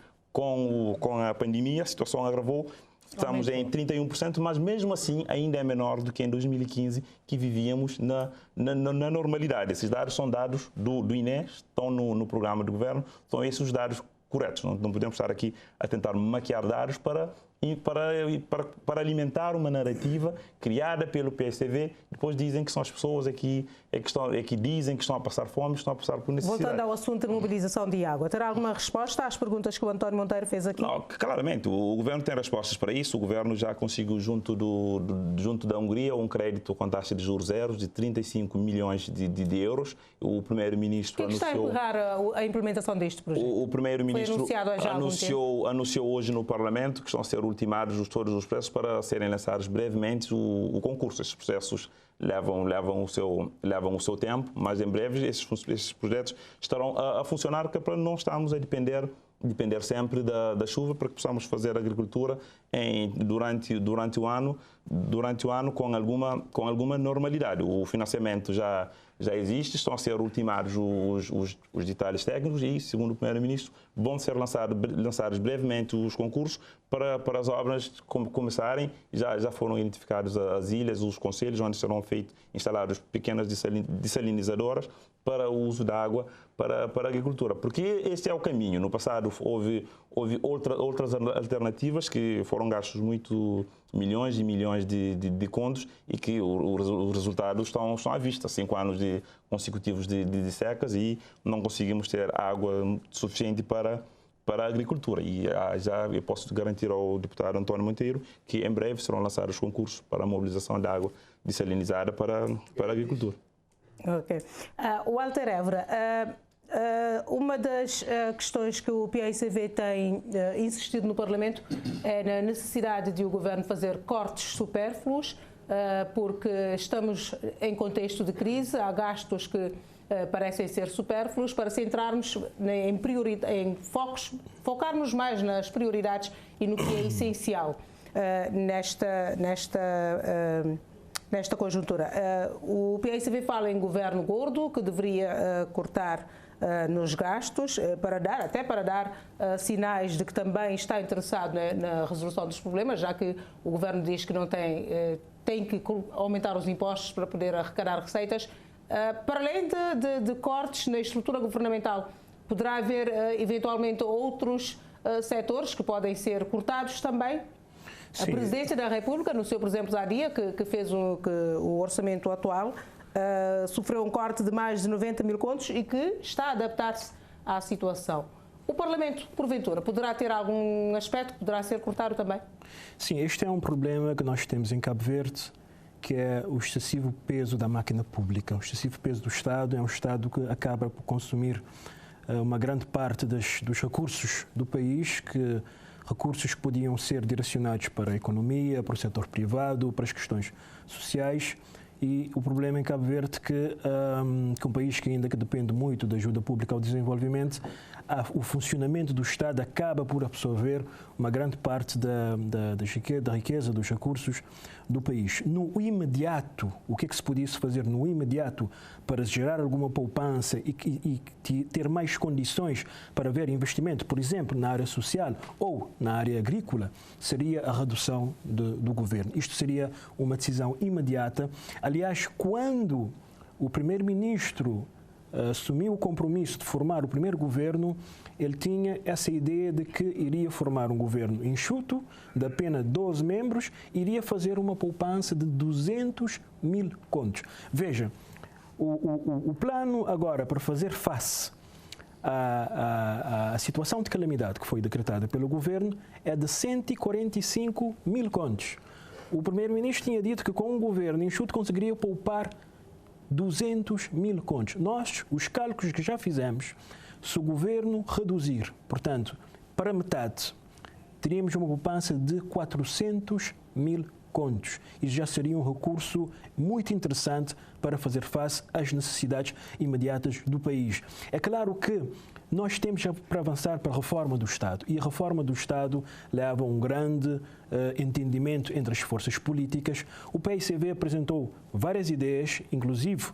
a situação agravou, estamos em 31%, mas mesmo assim ainda é menor do que em 2015, que vivíamos na normalidade. Esses dados são dados do INE, estão no programa do governo, são esses os dados corretos. Não podemos estar aqui a tentar maquiar dados para alimentar uma narrativa criada pelo PSDB. Depois dizem que são as pessoas que dizem que estão a passar fome, estão a passar por necessidade. Voltando ao assunto de mobilização de água, terá alguma resposta às perguntas que o António Monteiro fez aqui? Não, claramente, o governo tem respostas para isso. O governo já conseguiu, junto da Hungria, um crédito com taxa de juros zero de 35 milhões de euros. O primeiro-ministro anunciou... O que está a empurrar a implementação deste projeto? O primeiro-ministro anunciou hoje no Parlamento que estão a ser ultimados todos os processos para serem lançados brevemente o concurso. Esses processos levam o seu tempo, mas em breve esses projetos estarão a funcionar, que é para não estarmos a depender sempre da chuva, para que possamos fazer agricultura durante o ano com alguma normalidade. O financiamento já existe, estão a ser ultimados os detalhes técnicos e, segundo o Primeiro-Ministro, vão ser lançados brevemente os concursos para as obras começarem. Já foram identificadas as ilhas, os concelhos onde serão instaladas pequenas dessalinizadoras para o uso da água para a agricultura. Porque este é o caminho. No passado houve outras alternativas que foram gastos milhões e milhões de contos e que os resultados estão à vista. 5 anos consecutivos de secas e não conseguimos ter água suficiente para a agricultura. E já eu posso garantir ao deputado António Monteiro que em breve serão lançados concursos para a mobilização de água dessalinizada para a agricultura. Ok. Walter Évora, uma das questões que o PAICV tem insistido no Parlamento é na necessidade de o Governo fazer cortes supérfluos, porque estamos em contexto de crise, há gastos que parecem ser supérfluos, para centrarmos em focarmos mais nas prioridades e no que é essencial nesta conjuntura. O PAICV fala em governo gordo, que deveria cortar nos gastos, para dar sinais de que também está interessado na resolução dos problemas, já que o governo diz que não tem que aumentar os impostos para poder arrecadar receitas. Para além de cortes na estrutura governamental, poderá haver eventualmente outros setores que podem ser cortados também? Sim. A Presidência da República, no seu, por exemplo, há dia que fez o orçamento atual, sofreu um corte de mais de 90 mil contos e que está a adaptar-se à situação. O Parlamento, porventura, poderá ter algum aspecto que poderá ser cortado também? Sim, este é um problema que nós temos em Cabo Verde, que é o excessivo peso da máquina pública. O excessivo peso do Estado é um Estado que acaba por consumir uma grande parte dos recursos do país, recursos que podiam ser direcionados para a economia, para o setor privado, para as questões sociais. E o problema em Cabo Verde é que um país que ainda depende muito da ajuda pública ao desenvolvimento, o funcionamento do Estado acaba por absorver uma grande parte da riqueza, dos recursos do país. No imediato, o que é que se podia fazer no imediato para gerar alguma poupança e ter mais condições para haver investimento, por exemplo, na área social ou na área agrícola, seria a redução do governo. Isto seria uma decisão imediata. Aliás, quando o primeiro-ministro assumiu o compromisso de formar o primeiro governo, ele tinha essa ideia de que iria formar um governo enxuto, de apenas 12 membros, iria fazer uma poupança de 200 mil contos. Veja, o plano agora para fazer face à situação de calamidade que foi decretada pelo governo é de 145 mil contos. O primeiro-ministro tinha dito que com um governo enxuto conseguiria poupar 200 mil contos. Nós, os cálculos que já fizemos, se o governo reduzir, portanto, para metade, teríamos uma poupança de 400 mil contos. Isso já seria um recurso muito interessante para fazer face às necessidades imediatas do país. É claro que nós temos para avançar para a reforma do Estado. E a reforma do Estado leva a um grande entendimento entre as forças políticas. O PICV apresentou várias ideias, inclusive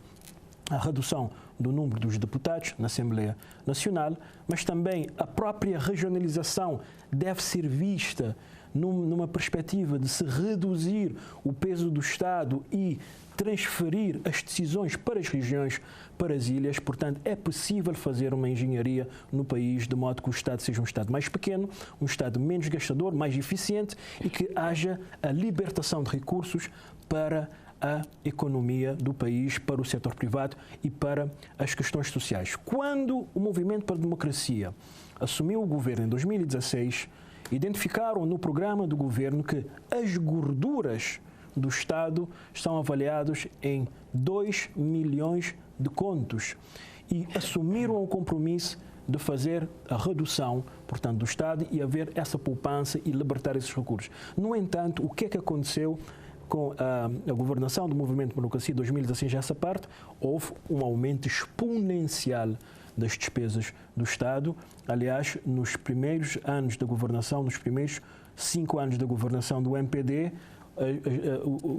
a redução do número dos deputados na Assembleia Nacional, mas também a própria regionalização deve ser vista numa perspectiva de se reduzir o peso do Estado e transferir as decisões para as regiões, para as ilhas. Portanto, é possível fazer uma engenharia no país de modo que o Estado seja um Estado mais pequeno, um Estado menos gastador, mais eficiente e que haja a libertação de recursos para a economia do país, para o setor privado e para as questões sociais. Quando o Movimento para a Democracia assumiu o governo em 2016, identificaram no programa do governo que as gorduras do Estado estão avaliados em 2 milhões de contos e assumiram o compromisso de fazer a redução, portanto, do Estado e haver essa poupança e libertar esses recursos. No entanto, o que é que aconteceu com a governação do Movimento para a Democracia em 2016, essa parte, houve um aumento exponencial das despesas do Estado. Aliás, nos primeiros anos da governação, nos primeiros 5 anos da governação do MPD,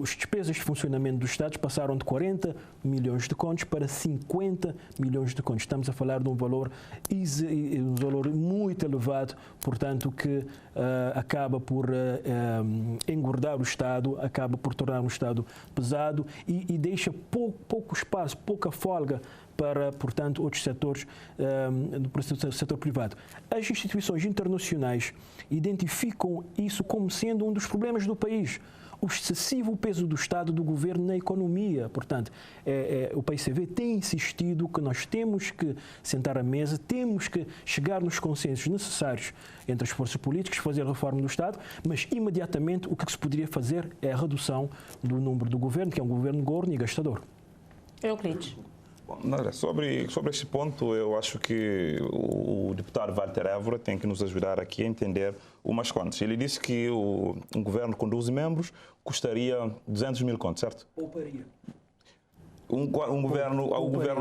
as despesas de funcionamento do Estado passaram de 40 milhões de contos para 50 milhões de contos. Estamos a falar de um valor muito elevado, portanto, que acaba por engordar o Estado, acaba por tornar o Estado pesado e deixa pouco espaço, pouca folga para, portanto, outros setores do setor privado. As instituições internacionais identificam isso como sendo um dos problemas do país. O excessivo peso do Estado, do governo na economia. Portanto, o PICV tem insistido que nós temos que sentar à mesa, temos que chegar nos consensos necessários entre as forças políticas, fazer a reforma do Estado, mas imediatamente o que se poderia fazer é a redução do número do governo, que é um governo gordo e gastador. Euclides. Sobre este ponto, eu acho que o deputado Walter Évora tem que nos ajudar aqui a entender umas contas. Ele disse que um governo com 12 membros custaria 200 mil contos, certo? Pouparia. O governo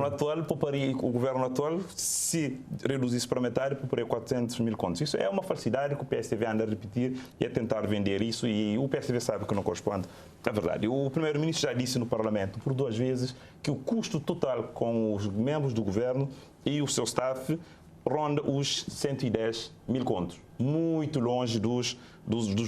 atual, se reduzisse para metade, pouparia 400 mil contos. Isso é uma falsidade que o PSDB anda a repetir e a tentar vender isso, e o PSDB sabe que não corresponde à verdade. O primeiro-ministro já disse no Parlamento por 2 vezes que o custo total com os membros do governo e o seu staff ronda os 110 mil contos. Muito longe dos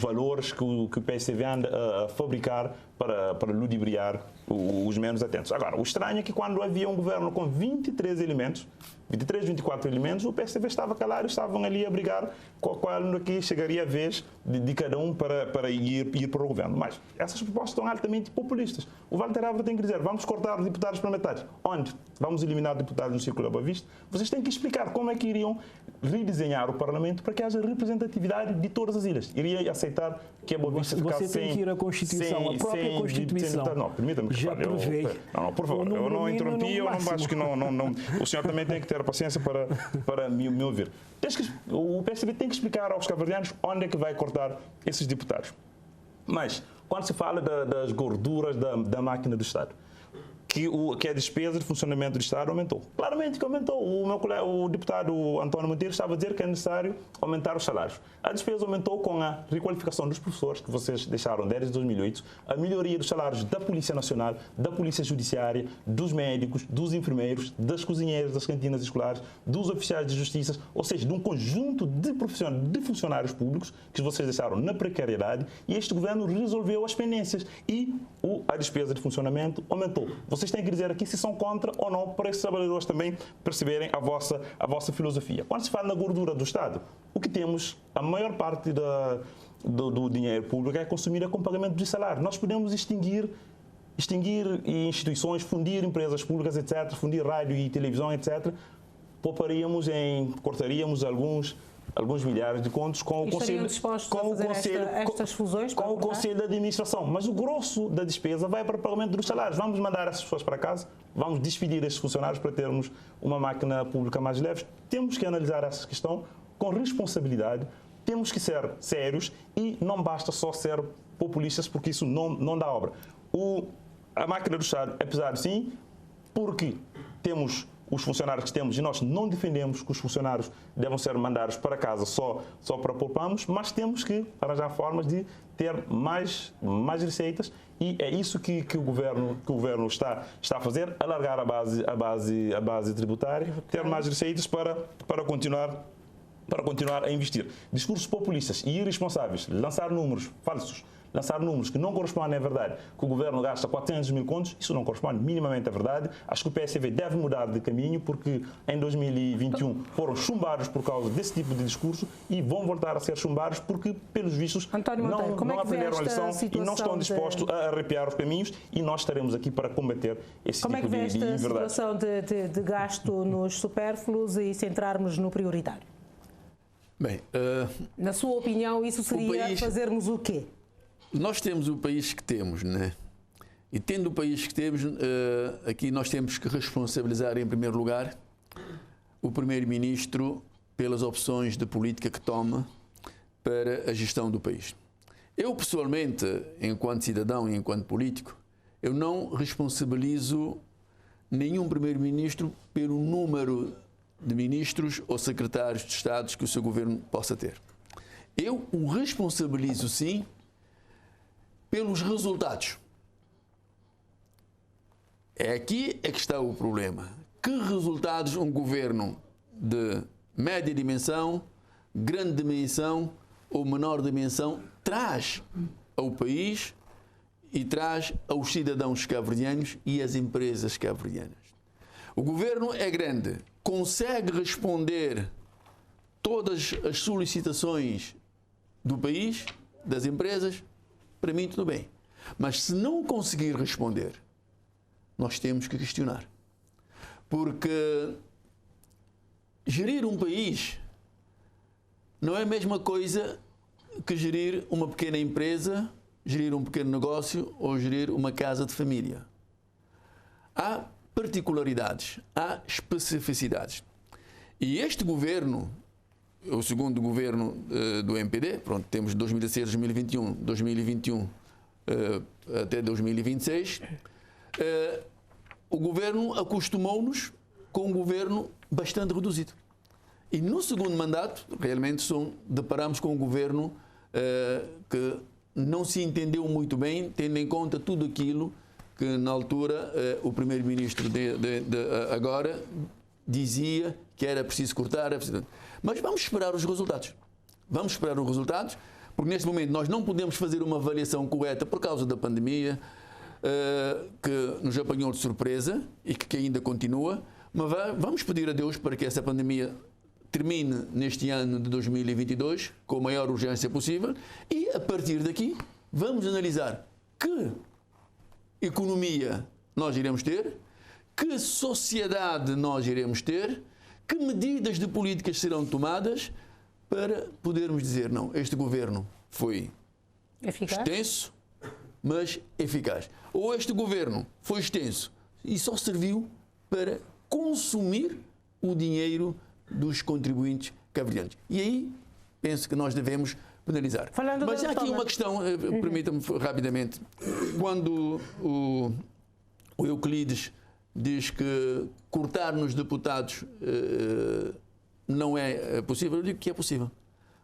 valores que o PSDB anda a fabricar para ludibriar os menos atentos. Agora, o estranho é que quando havia um governo com 23 elementos, 23, 24 elementos, o PSDB estava calado, estavam ali a brigar quando aqui chegaria a vez de cada um para ir para o governo. Mas essas propostas são altamente populistas. O Walter Évora tem que dizer, vamos cortar deputados para metade. Onde? Vamos eliminar deputados no Círculo da Boa Vista. Vocês têm que explicar como é que iriam redesenhar o Parlamento para que haja representatividade de todas as ilhas. Iria aceitar que a Boa Vista ficasse Você tem que ir à Constituição, a própria Constituição. Não, permita-me que já prevê. Não, por favor, eu não interrompi, eu não acho que não. O senhor também tem que ter paciência para me ouvir. O PSDB tem que explicar aos cabo-verdianos onde é que vai cortar esses deputados. Mas, quando se fala das gorduras da máquina do Estado, que a despesa de funcionamento do Estado aumentou. Claramente que aumentou. O deputado António Monteiro estava a dizer que é necessário aumentar os salários. A despesa aumentou com a requalificação dos professores, que vocês deixaram desde 2008, a melhoria dos salários da Polícia Nacional, da Polícia Judiciária, dos médicos, dos enfermeiros, das cozinheiras, das cantinas escolares, dos oficiais de justiça, ou seja, de um conjunto de funcionários públicos que vocês deixaram na precariedade, e este governo resolveu as pendências e a despesa de funcionamento aumentou. Vocês têm que dizer aqui se são contra ou não, para esses trabalhadores também perceberem a vossa filosofia. Quando se fala na gordura do Estado, o que temos, a maior parte do dinheiro público é consumida com pagamento de salário. Nós podemos extinguir instituições, fundir empresas públicas, etc., fundir rádio e televisão, etc., cortaríamos alguns milhares de contos com o Conselho, estas fusões, com o Conselho de Administração. Mas o grosso da despesa vai para o pagamento dos salários. Vamos mandar essas pessoas para casa, vamos despedir estes funcionários para termos uma máquina pública mais leve. Temos que analisar essa questão com responsabilidade, temos que ser sérios e não basta só ser populistas, porque isso não dá obra. A máquina do Estado é pesada, sim, porque temos os funcionários que temos, e nós não defendemos que os funcionários devam ser mandados para casa só para pouparmos, mas temos que arranjar formas de ter mais receitas, e é isso que o governo está a fazer, alargar a base tributária, ter mais receitas para continuar a investir. Discursos populistas e irresponsáveis, lançar números falsos, lançar números que não correspondem à verdade, que o governo gasta 400 mil contos, isso não corresponde minimamente à verdade. Acho que o PSDB deve mudar de caminho, porque em 2021 foram chumbados por causa desse tipo de discurso e vão voltar a ser chumbados porque, pelos vistos, não aprenderam a lição e não estão dispostos a arrepiar os caminhos, e nós estaremos aqui para combater esse tipo de inverdade. Como é que vê esta situação de gasto nos supérfluos e centrarmos no prioritário? Bem, na sua opinião, isso seria fazermos o quê? Nós temos o país que temos, né? E tendo o país que temos, aqui nós temos que responsabilizar, em primeiro lugar, o Primeiro-Ministro pelas opções de política que toma para a gestão do país. Eu, pessoalmente, enquanto cidadão e enquanto político, eu não responsabilizo nenhum Primeiro-Ministro pelo número de ministros ou secretários de Estado que o seu governo possa ter. Eu o responsabilizo, sim, pelos resultados. Aqui é que está o problema. Que resultados um governo de média dimensão, grande dimensão ou menor dimensão traz ao país e traz aos cidadãos cabo-verdianos e às empresas cabo-verdianas? O governo é grande, consegue responder todas as solicitações do país, das empresas, para mim tudo bem. Mas se não conseguir responder, nós temos que questionar. Porque gerir um país não é a mesma coisa que gerir uma pequena empresa, gerir um pequeno negócio ou gerir uma casa de família. Há particularidades, há especificidades. E este governo, o segundo governo do MPD, pronto, temos 2016, 2021, 2021 até 2026, o governo acostumou-nos com um governo bastante reduzido. E no segundo mandato, realmente, deparamos com um governo que não se entendeu muito bem, tendo em conta tudo aquilo que, na altura, o primeiro-ministro agora dizia que era preciso cortar. Mas vamos esperar os resultados. Vamos esperar os resultados, porque neste momento nós não podemos fazer uma avaliação correta por causa da pandemia. que nos apanhou de surpresa e que ainda continua, mas vamos pedir a Deus para que essa pandemia termine neste ano de 2022 com a maior urgência possível e, a partir daqui, vamos analisar que economia nós iremos ter, que sociedade nós iremos ter, que medidas de políticas serão tomadas para podermos dizer, não, este governo foi extenso, mas eficaz. Ou este governo foi extenso e só serviu para consumir o dinheiro dos contribuintes cabo-verdianos. E aí penso que nós devemos penalizar. Mas há aqui uma questão, permita-me rapidamente. Quando o Euclides diz que cortar nos deputados não é possível, eu digo que é possível.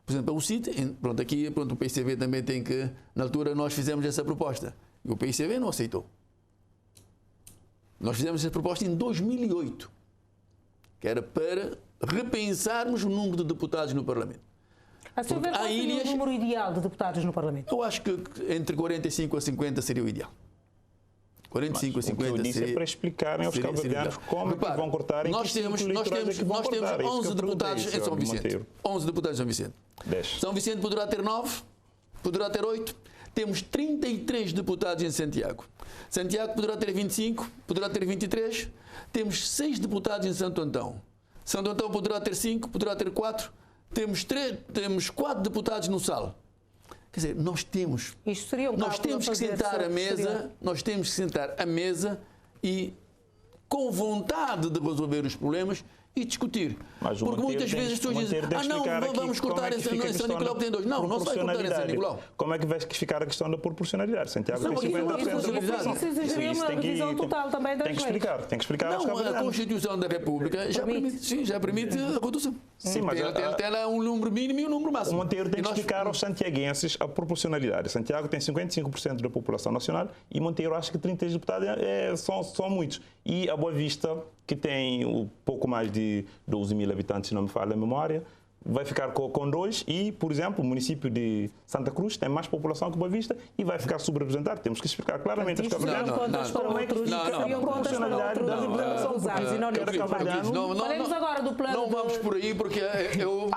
Por exemplo, o CID, o PCV também tem que... Na altura nós fizemos essa proposta e o PCV não aceitou. Nós fizemos essa proposta em 2008, que era para repensarmos o número de deputados no Parlamento. A seu ver, qual seria o número ideal de deputados no Parlamento? Eu acho que entre 45 a 50 seria o ideal. 45 a 50 seria... O que eu disse é para explicarem aos cabo-verdianos como é que vão cortar em nós temos 11 deputados em São Vicente. 11 deputados em São Vicente. 10. São Vicente poderá ter 9, poderá ter 8. Temos 33 deputados em Santiago. Santiago poderá ter 25, poderá ter 23. Temos 6 deputados em Santo Antão. Santo Antão poderá ter 5, poderá ter 4. Temos 4 deputados no Sal. Quer dizer, nós temos que sentar à mesa, nós temos que sentar à mesa e com vontade de resolver os problemas e discutir. Porque muitas vezes as pessoas dizem, não, vamos cortar em São Nicolau que tem 2. Não, não se vai cortar em São Nicolau. Como é que vai ficar a questão da proporcionalidade? Santiago tem 50%. Isso exigiria uma revisão total também das leis. Tem que explicar aos cabo-verdianos. A Constituição da República já permite a redução. Sim, mas tem lá um número mínimo e um número máximo. O Monteiro tem que explicar aos santiaguenses a proporcionalidade. Santiago tem 55% da população nacional e Monteiro acha que 33 deputados são muitos. E a Boa Vista, que tem um pouco mais de 12 mil habitantes, se não me falha a memória, vai ficar com 2 e, por exemplo, o município de Santa Cruz tem mais população que Boa Vista e vai ficar subrepresentado. Temos que explicar claramente aos cabo-verdianos como é que fica a proporcionalidade da liberação usados e não de cabo-verdiano. Falemos agora do plano. Não vamos por aí porque eu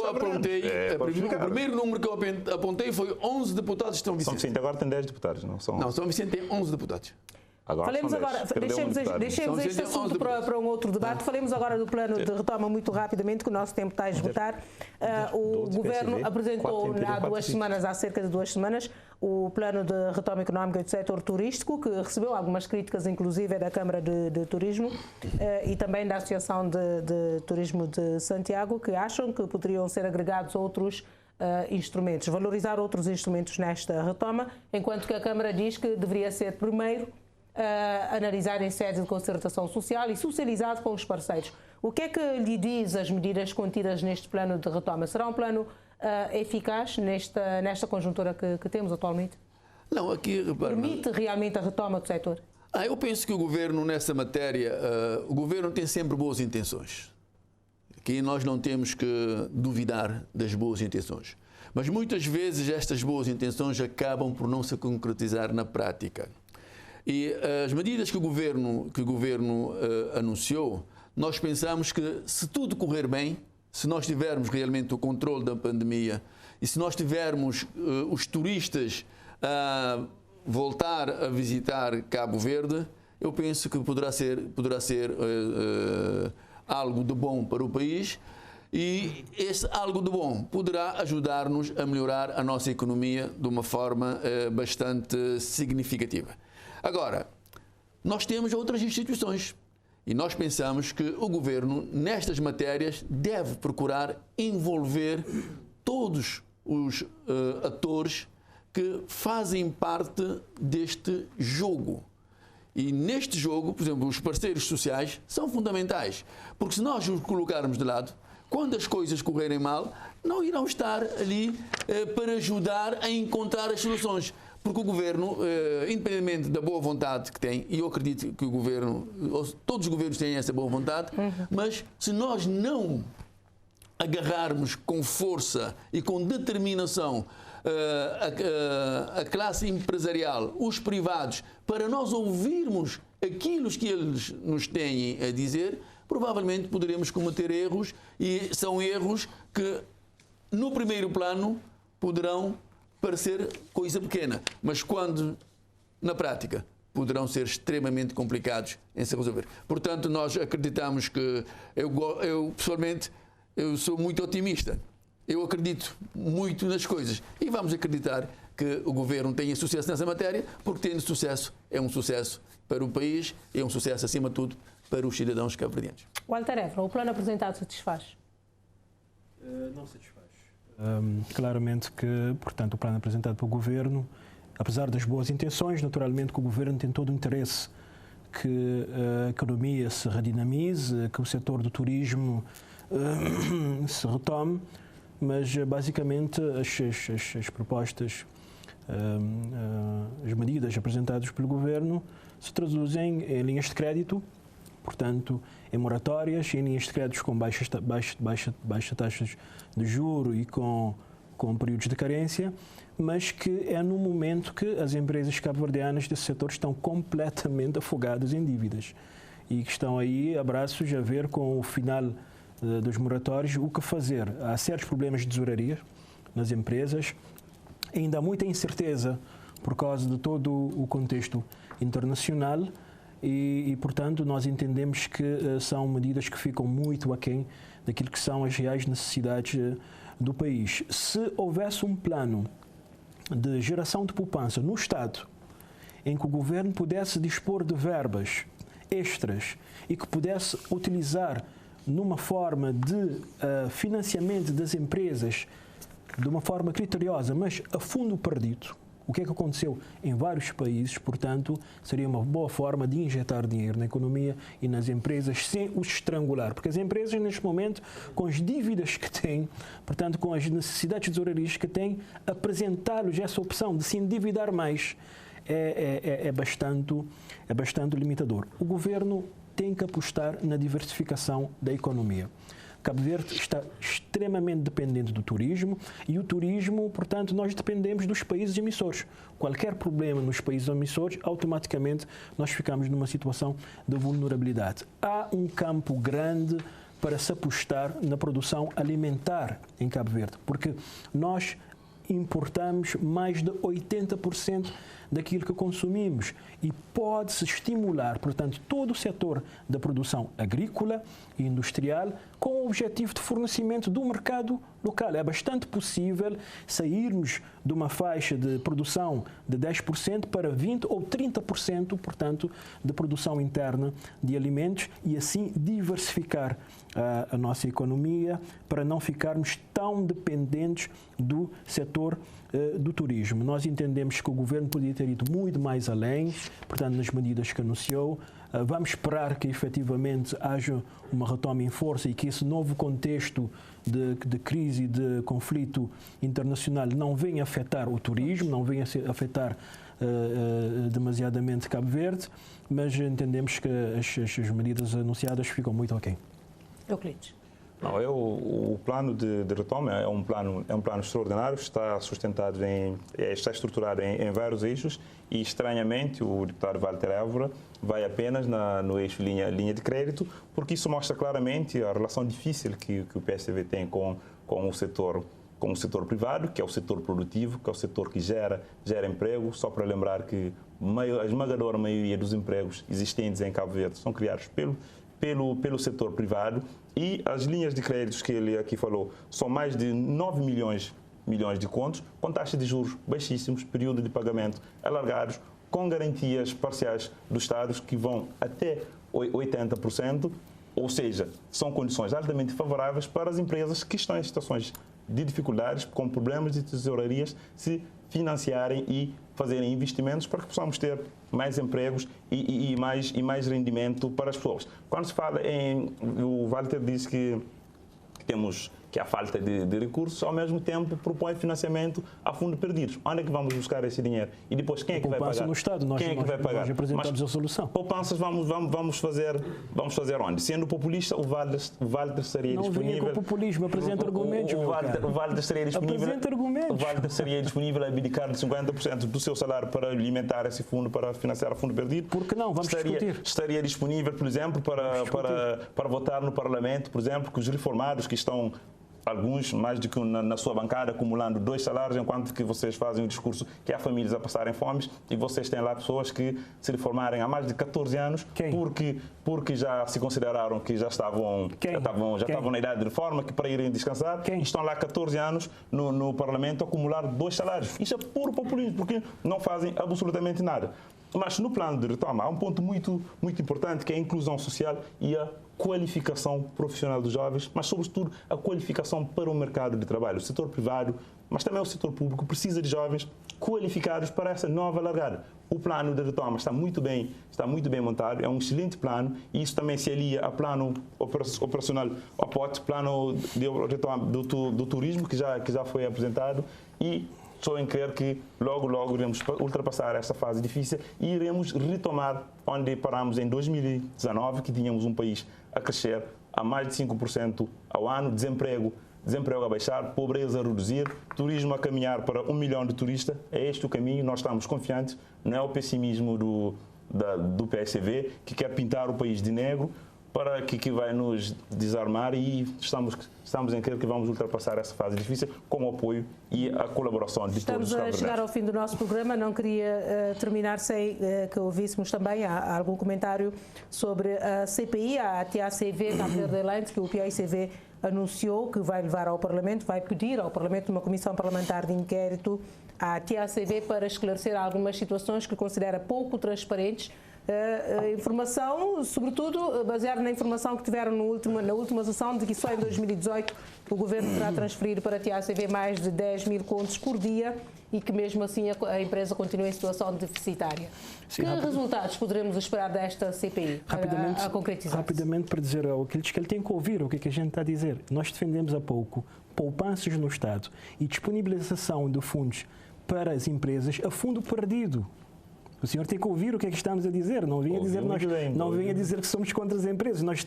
apontei, o primeiro número que eu apontei foi 11 deputados de São Vicente. São Vicente agora tem 10 deputados, não são? Não, São Vicente tem 11 deputados. Falemos agora, deixemos este assunto para um outro debate. Falemos agora do plano de retoma muito rapidamente, que o nosso tempo está a esgotar. O Governo apresentou há cerca de 2 semanas o plano de retoma económica do setor turístico, que recebeu algumas críticas, inclusive da Câmara de Turismo e também da Associação de Turismo de Santiago, que acham que poderiam ser agregados outros instrumentos, valorizar outros instrumentos nesta retoma, enquanto que a Câmara diz que deveria ser primeiro analisar em sede de concertação social e socializado com os parceiros. O que é que lhe diz as medidas contidas neste plano de retoma? Será um plano eficaz nesta conjuntura que temos atualmente? Não, aqui... Permite realmente a retoma do setor? Eu penso que o Governo, nessa matéria, o Governo tem sempre boas intenções. Aqui nós não temos que duvidar das boas intenções. Mas muitas vezes estas boas intenções acabam por não se concretizar na prática. E as medidas que o Governo anunciou, nós pensamos que se tudo correr bem, se nós tivermos realmente o controle da pandemia e se nós tivermos os turistas a voltar a visitar Cabo Verde, eu penso que poderá ser algo de bom para o país e esse algo de bom poderá ajudar-nos a melhorar a nossa economia de uma forma bastante significativa. Agora, nós temos outras instituições e nós pensamos que o Governo, nestas matérias, deve procurar envolver todos os atores que fazem parte deste jogo. E neste jogo, por exemplo, os parceiros sociais são fundamentais, porque se nós os colocarmos de lado, quando as coisas correrem mal, não irão estar ali para ajudar a encontrar as soluções. Porque o Governo, independentemente da boa vontade que tem, e eu acredito que o Governo, todos os governos têm essa boa vontade, mas se nós não agarrarmos com força e com determinação a classe empresarial, os privados, para nós ouvirmos aquilo que eles nos têm a dizer, provavelmente poderemos cometer erros, e são erros que, no primeiro plano, poderão parecer coisa pequena, mas quando, na prática, poderão ser extremamente complicados em se resolver. Portanto, nós acreditamos que, eu pessoalmente, eu sou muito otimista. Eu acredito muito nas coisas e vamos acreditar que o governo tenha sucesso nessa matéria, porque tendo sucesso é um sucesso para o país, é um sucesso, acima de tudo, para os cidadãos cabo-verdianos. Walter Évora, o plano apresentado satisfaz? Não satisfaz. Claramente que, portanto, o plano apresentado pelo governo, apesar das boas intenções, naturalmente que o governo tem todo o interesse que a economia se redinamize, que o setor do turismo se retome, mas basicamente as propostas, as medidas apresentadas pelo governo se traduzem em linhas de crédito, portanto, em moratórias, em linhas de créditos com baixas taxas de juro e com períodos de carência, mas que é no momento que as empresas cabo-verdianas desse setor estão completamente afogadas em dívidas e que estão aí a braços a ver com o final dos moratórios o que fazer. Há certos problemas de tesouraria nas empresas, ainda há muita incerteza por causa de todo o contexto internacional e, portanto, nós entendemos que são medidas que ficam muito aquém daquilo que são as reais necessidades do país. Se houvesse um plano de geração de poupança no Estado, em que o governo pudesse dispor de verbas extras e que pudesse utilizar numa forma de financiamento das empresas de uma forma criteriosa, mas a fundo perdido, o que é que aconteceu em vários países, portanto, seria uma boa forma de injetar dinheiro na economia e nas empresas sem os estrangular. Porque as empresas, neste momento, com as dívidas que têm, portanto, com as necessidades tesourarias que têm, apresentar-lhes essa opção de se endividar mais é bastante limitador. O governo tem que apostar na diversificação da economia. Cabo Verde está extremamente dependente do turismo e o turismo, portanto, nós dependemos dos países emissores. Qualquer problema nos países emissores, automaticamente nós ficamos numa situação de vulnerabilidade. Há um campo grande para se apostar na produção alimentar em Cabo Verde, porque nós importamos mais de 80% daquilo que consumimos e pode-se estimular, portanto, todo o setor da produção agrícola e industrial com o objetivo de fornecimento do mercado local. É bastante possível sairmos de uma faixa de produção de 10% para 20% ou 30%, portanto, de produção interna de alimentos e assim diversificar a nossa economia para não ficarmos tão dependentes do setor do turismo. Nós entendemos que o governo podia ter ido muito mais além, portanto, nas medidas que anunciou. Vamos esperar que efetivamente haja uma retoma em força e que esse novo contexto de crise e de conflito internacional não venha afetar o turismo, não venha afetar demasiadamente Cabo Verde, mas entendemos que as medidas anunciadas ficam muito aquém. Euclides. Não, o plano de retoma é um plano extraordinário, está sustentado está estruturado em vários eixos e, estranhamente, o deputado Walter Évora vai apenas no eixo linha de crédito, porque isso mostra claramente a relação difícil que o PSDB tem com o setor privado, que é o setor produtivo, que é o setor que gera emprego. Só para lembrar que a esmagadora maioria dos empregos existentes em Cabo Verde são criados pelo setor privado e as linhas de créditos que ele aqui falou são mais de 9 milhões de contos, com taxas de juros baixíssimos, período de pagamento alargados, com garantias parciais dos Estados que vão até 80%, ou seja, são condições altamente favoráveis para as empresas que estão em situações de dificuldades, com problemas de tesourarias, se financiarem e fazerem investimentos para que possamos ter mais empregos e mais rendimento para as pessoas. Quando se fala o Walter disse que que é a falta de recursos, ao mesmo tempo propõe financiamento a fundo perdidos. Onde é que vamos buscar esse dinheiro? E depois quem é que vai pagar? No Estado. Quem é que vai pagar? Nós apresentamos a solução. Poupanças vamos fazer onde? Sendo populista, o Walter seria não disponível... Não venha com populismo, apresenta argumentos. O Walter seria disponível... Apresenta argumentos. O Walter seria disponível a abdicar de 50% do seu salário para alimentar esse fundo, para financiar o fundo perdido. Por que não? Vamos discutir. Estaria disponível, por exemplo, para votar no Parlamento, por exemplo, que os reformados que estão, alguns mais do que na sua bancada, acumulando 2 salários, enquanto que vocês fazem o discurso que há famílias a passarem fomes, e vocês têm lá pessoas que se reformarem há mais de 14 anos porque já se consideraram que já estavam na idade de reforma, que para irem descansar, e estão lá 14 anos no Parlamento a acumular 2 salários. Isso é puro populismo, porque não fazem absolutamente nada. Mas no plano de retoma há um ponto muito importante, que é a inclusão social e a qualificação profissional dos jovens, mas sobretudo a qualificação para o mercado de trabalho. O setor privado, mas também o setor público, precisa de jovens qualificados para essa nova largada. O plano de retoma está muito bem montado, é um excelente plano, e isso também se alia ao plano operacional, ao POT, plano de retoma do turismo, que já foi apresentado, e só em crer que logo iremos ultrapassar esta fase difícil e iremos retomar onde paramos em 2019, que tínhamos um país a crescer a mais de 5% ao ano, desemprego a baixar, pobreza a reduzir, turismo a caminhar para 1 milhão de turistas. É este o caminho, nós estamos confiantes, não é o pessimismo do PSV, que quer pintar o país de negro, para que vai nos desarmar, e estamos em crer que vamos ultrapassar essa fase difícil com o apoio e a colaboração de todos os Estamos a chegar ao fim do nosso programa. Não queria terminar sem que ouvíssemos também algum comentário sobre a CPI, a TACV, Cabo Verde Lente, que o PAICV anunciou que vai levar ao Parlamento, vai pedir ao Parlamento uma comissão parlamentar de inquérito à TACV para esclarecer algumas situações que considera pouco transparentes. Informação, sobretudo baseada na informação que tiveram na última sessão, de que só em 2018 o Governo terá transferido para a TACV mais de 10 mil contos por dia e que mesmo assim a empresa continua em situação deficitária. Sim, que resultados poderemos esperar desta CPI a concretizar? Rapidamente, para dizer aqueles que ele tem que ouvir o que a gente está a dizer. Nós defendemos há pouco poupanças no Estado e disponibilização de fundos para as empresas a fundo perdido. O senhor tem que ouvir o que é que estamos a dizer. Não venha dizer que somos contra as empresas. Nós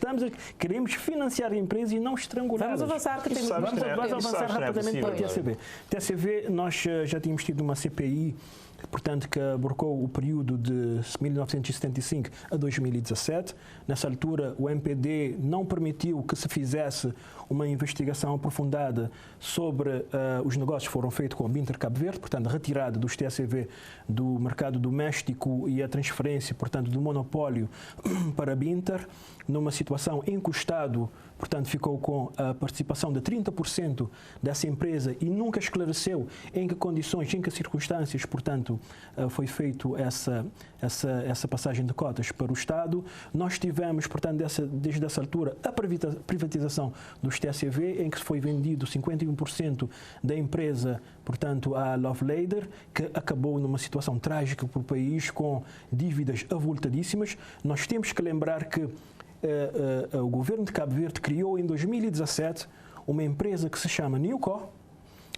queremos financiar a empresa e não estrangulá-las. Vamos avançar, que temos Vamos avançar rapidamente para a TACV. TACV, nós já tínhamos tido uma CPI, portanto, que abarcou o período de 1975 a 2017. Nessa altura, o MPD não permitiu que se fizesse uma investigação aprofundada sobre os negócios que foram feitos com a Binter Cabo Verde, portanto, a retirada dos TACV do mercado doméstico e a transferência, portanto, do monopólio para a Binter, numa situação em que o Estado, portanto, ficou com a participação de 30% dessa empresa e nunca esclareceu em que condições, em que circunstâncias, portanto, foi feito essa passagem de cotas para o Estado. Nós tivemos, portanto, desde essa altura, a privatização dos TACV, em que foi vendido 51% da empresa, portanto, à Lovelader, que acabou numa situação trágica para o país, com dívidas avultadíssimas. Nós temos que lembrar que o governo de Cabo Verde criou em 2017 uma empresa que se chama Newco,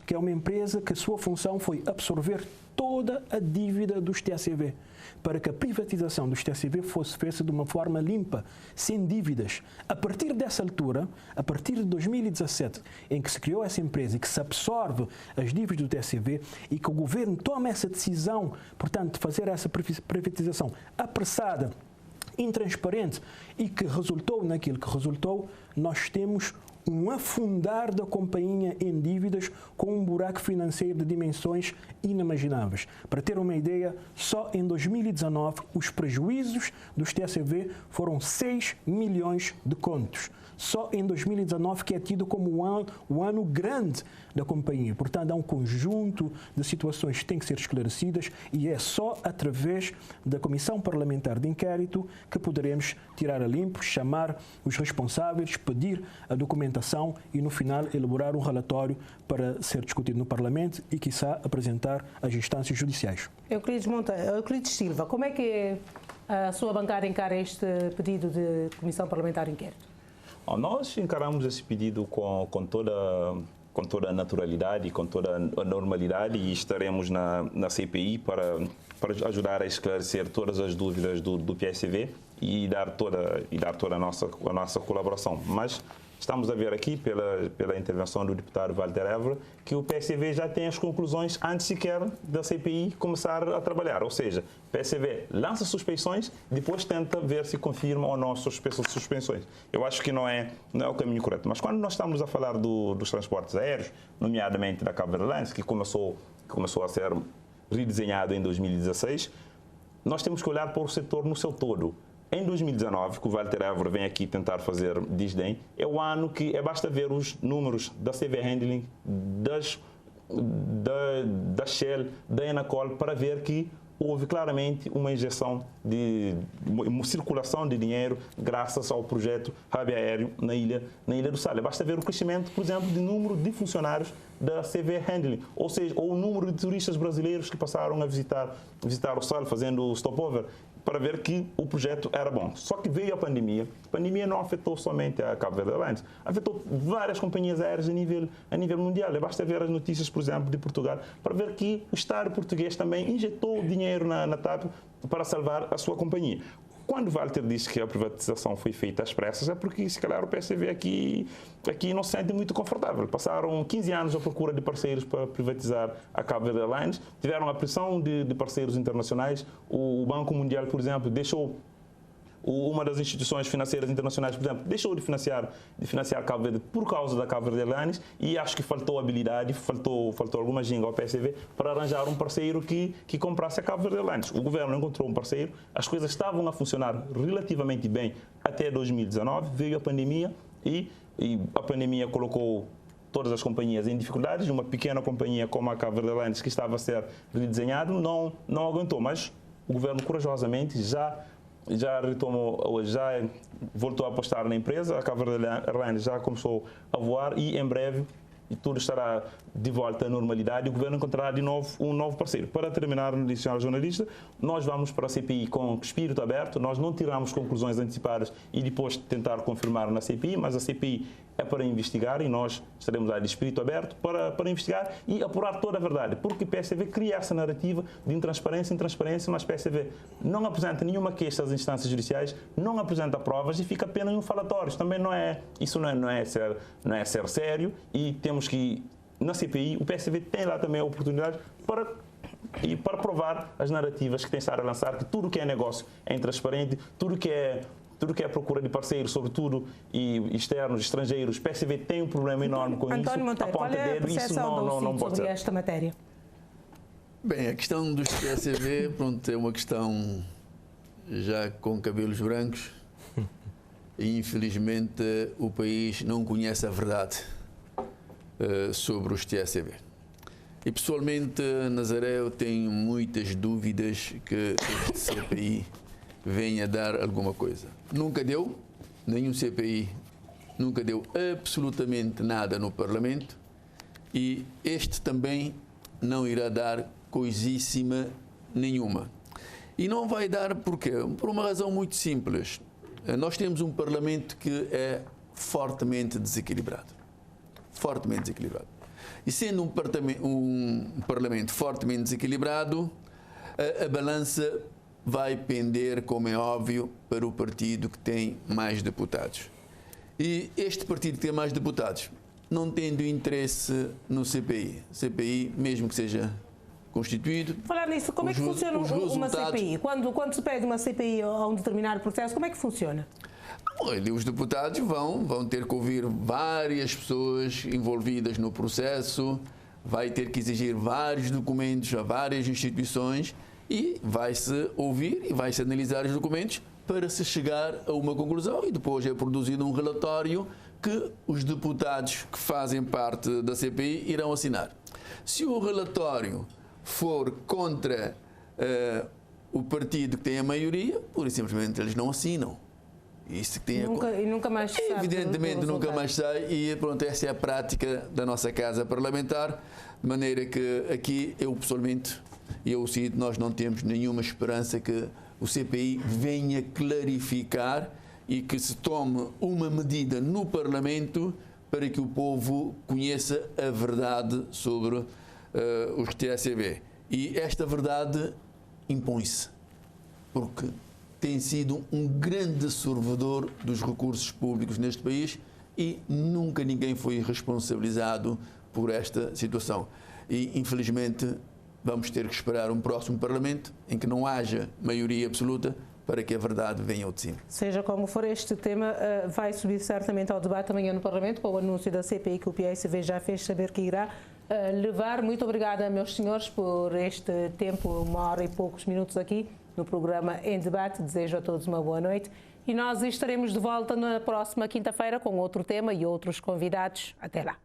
que é uma empresa que a sua função foi absorver toda a dívida dos TACV, para que a privatização dos TACV fosse feita de uma forma limpa, sem dívidas. A partir dessa altura, a partir de 2017, em que se criou essa empresa e que se absorve as dívidas do TACV e que o governo toma essa decisão, portanto, de fazer essa privatização apressada, intransparente, e que resultou naquilo que resultou, nós temos um afundar da companhia em dívidas com um buraco financeiro de dimensões inimagináveis. Para ter uma ideia, só em 2019 os prejuízos dos TACV foram 6 milhões de contos. Só em 2019, que é tido como o ano grande da companhia. Portanto, há um conjunto de situações que têm que ser esclarecidas e é só através da Comissão Parlamentar de Inquérito que poderemos tirar a limpo, chamar os responsáveis, pedir a documentação e, no final, elaborar um relatório para ser discutido no Parlamento e, quiçá, apresentar às instâncias judiciais. Euclides Silva, como é que a sua bancada encara este pedido de Comissão Parlamentar de Inquérito? Nós encaramos esse pedido com toda a naturalidade e com toda a normalidade e estaremos na CPI para ajudar a esclarecer todas as dúvidas do PSV e dar toda a nossa colaboração. Mas estamos a ver aqui, pela intervenção do deputado Walter Évora, que o PSV já tem as conclusões antes sequer da CPI começar a trabalhar. Ou seja, o PSV lança suspeições, depois tenta ver se confirma ou não as suspensões. Eu acho que não é o caminho correto. Mas quando nós estamos a falar dos transportes aéreos, nomeadamente da Cabo Verde Airlines, que começou a ser redesenhado em 2016, nós temos que olhar para o setor no seu todo. Em 2019, que o Walter Évora vem aqui tentar fazer desdém, é o ano que basta ver os números da CV Handling, da Shell, da Enacol, para ver que houve claramente uma injeção uma circulação de dinheiro graças ao projeto Hub Aéreo na ilha do Sal. Basta ver o crescimento, por exemplo, de número de funcionários da CV Handling, ou seja, ou o número de turistas brasileiros que passaram a visitar o Sal fazendo stopover, para ver que o projeto era bom. Só que veio a pandemia. A pandemia não afetou somente a Cabo Verde Airlines, afetou várias companhias aéreas a nível mundial. Basta ver as notícias, por exemplo, de Portugal, para ver que o Estado português também injetou dinheiro na TAP para salvar a sua companhia. Quando Walter disse que a privatização foi feita às pressas, é porque, se calhar, o PSV aqui não se sente muito confortável. Passaram 15 anos à procura de parceiros para privatizar a Cabo Verde Airlines, tiveram a pressão de parceiros internacionais. O Banco Mundial, por exemplo, deixou uma das instituições financeiras internacionais, por exemplo, deixou de financiar Cabo Verde por causa da Cabo Verde Airlines, e acho que faltou habilidade, faltou alguma ginga ao PSV para arranjar um parceiro que comprasse a Cabo Verde Airlines. O governo encontrou um parceiro, as coisas estavam a funcionar relativamente bem até 2019, veio a pandemia e a pandemia colocou todas as companhias em dificuldades. Uma pequena companhia como a Cabo Verde Airlines, que estava a ser redesenhado, não aguentou, mas o governo corajosamente já voltou a apostar na empresa. A Cabo Verde Airlines já começou a voar e em breve tudo estará de volta à normalidade e o governo encontrará de novo um novo parceiro. Para terminar, senhora jornalista, nós vamos para a CPI com espírito aberto, nós não tiramos conclusões antecipadas e depois tentar confirmar na CPI, mas a CPI é para investigar e nós estaremos lá de espírito aberto para investigar e apurar toda a verdade, porque o PSV cria essa narrativa de intransparência, mas o PSV não apresenta nenhuma queixa às instâncias judiciais, não apresenta provas e fica apenas em um falatório. Também isso não é ser sério, e temos que, na CPI, o PSV tem lá também a oportunidade para provar as narrativas que tem estado a lançar, que tudo que é negócio é intransparente, tudo que é procura de parceiros, sobretudo e externos, estrangeiros. O PSV tem um problema enorme com António isso. Monteiro, qual é a percepção não pode sobre ser. esta matéria? Bem, a questão dos PSV, pronto, é uma questão já com cabelos brancos e, infelizmente, o país não conhece a verdade sobre os TSV. E, pessoalmente, Nazaré, eu tenho muitas dúvidas que este CPI venha dar alguma coisa. Nunca deu, nenhum CPI nunca deu absolutamente nada no Parlamento, e este também não irá dar coisíssima nenhuma. E não vai dar porquê? Por uma razão muito simples. Nós temos um Parlamento que é fortemente desequilibrado. Fortemente desequilibrado. E sendo um Parlamento fortemente desequilibrado, a balança vai pender, como é óbvio, para o partido que tem mais deputados. E este partido que tem mais deputados, não tendo interesse no CPI, mesmo que seja constituído... Falar nisso, como é que funciona uma CPI? Quando se pede uma CPI a um determinado processo, como é que funciona? Os deputados vão ter que ouvir várias pessoas envolvidas no processo, vai ter que exigir vários documentos a várias instituições, e vai-se ouvir e vai-se analisar os documentos para se chegar a uma conclusão, e depois é produzido um relatório que os deputados que fazem parte da CPI irão assinar. Se o relatório for contra o partido que tem a maioria, pura e simplesmente eles não assinam. Isso que tem nunca mais sai. Evidentemente nunca mais sai, e pronto, essa é a prática da nossa Casa Parlamentar, de maneira que aqui eu pessoalmente... eu sinto, nós não temos nenhuma esperança que o CPI venha clarificar e que se tome uma medida no Parlamento para que o povo conheça a verdade sobre os TSB. E esta verdade impõe-se, porque tem sido um grande absorvedor dos recursos públicos neste país e nunca ninguém foi responsabilizado por esta situação. E, infelizmente, vamos ter que esperar um próximo Parlamento em que não haja maioria absoluta para que a verdade venha ao de cima. Seja como for, este tema vai subir certamente ao debate amanhã no Parlamento, com o anúncio da CPI que o PSV já fez saber que irá levar. Muito obrigada, meus senhores, por este tempo, 1h e poucos minutos aqui no programa Em Debate. Desejo a todos uma boa noite e nós estaremos de volta na próxima quinta-feira com outro tema e outros convidados. Até lá.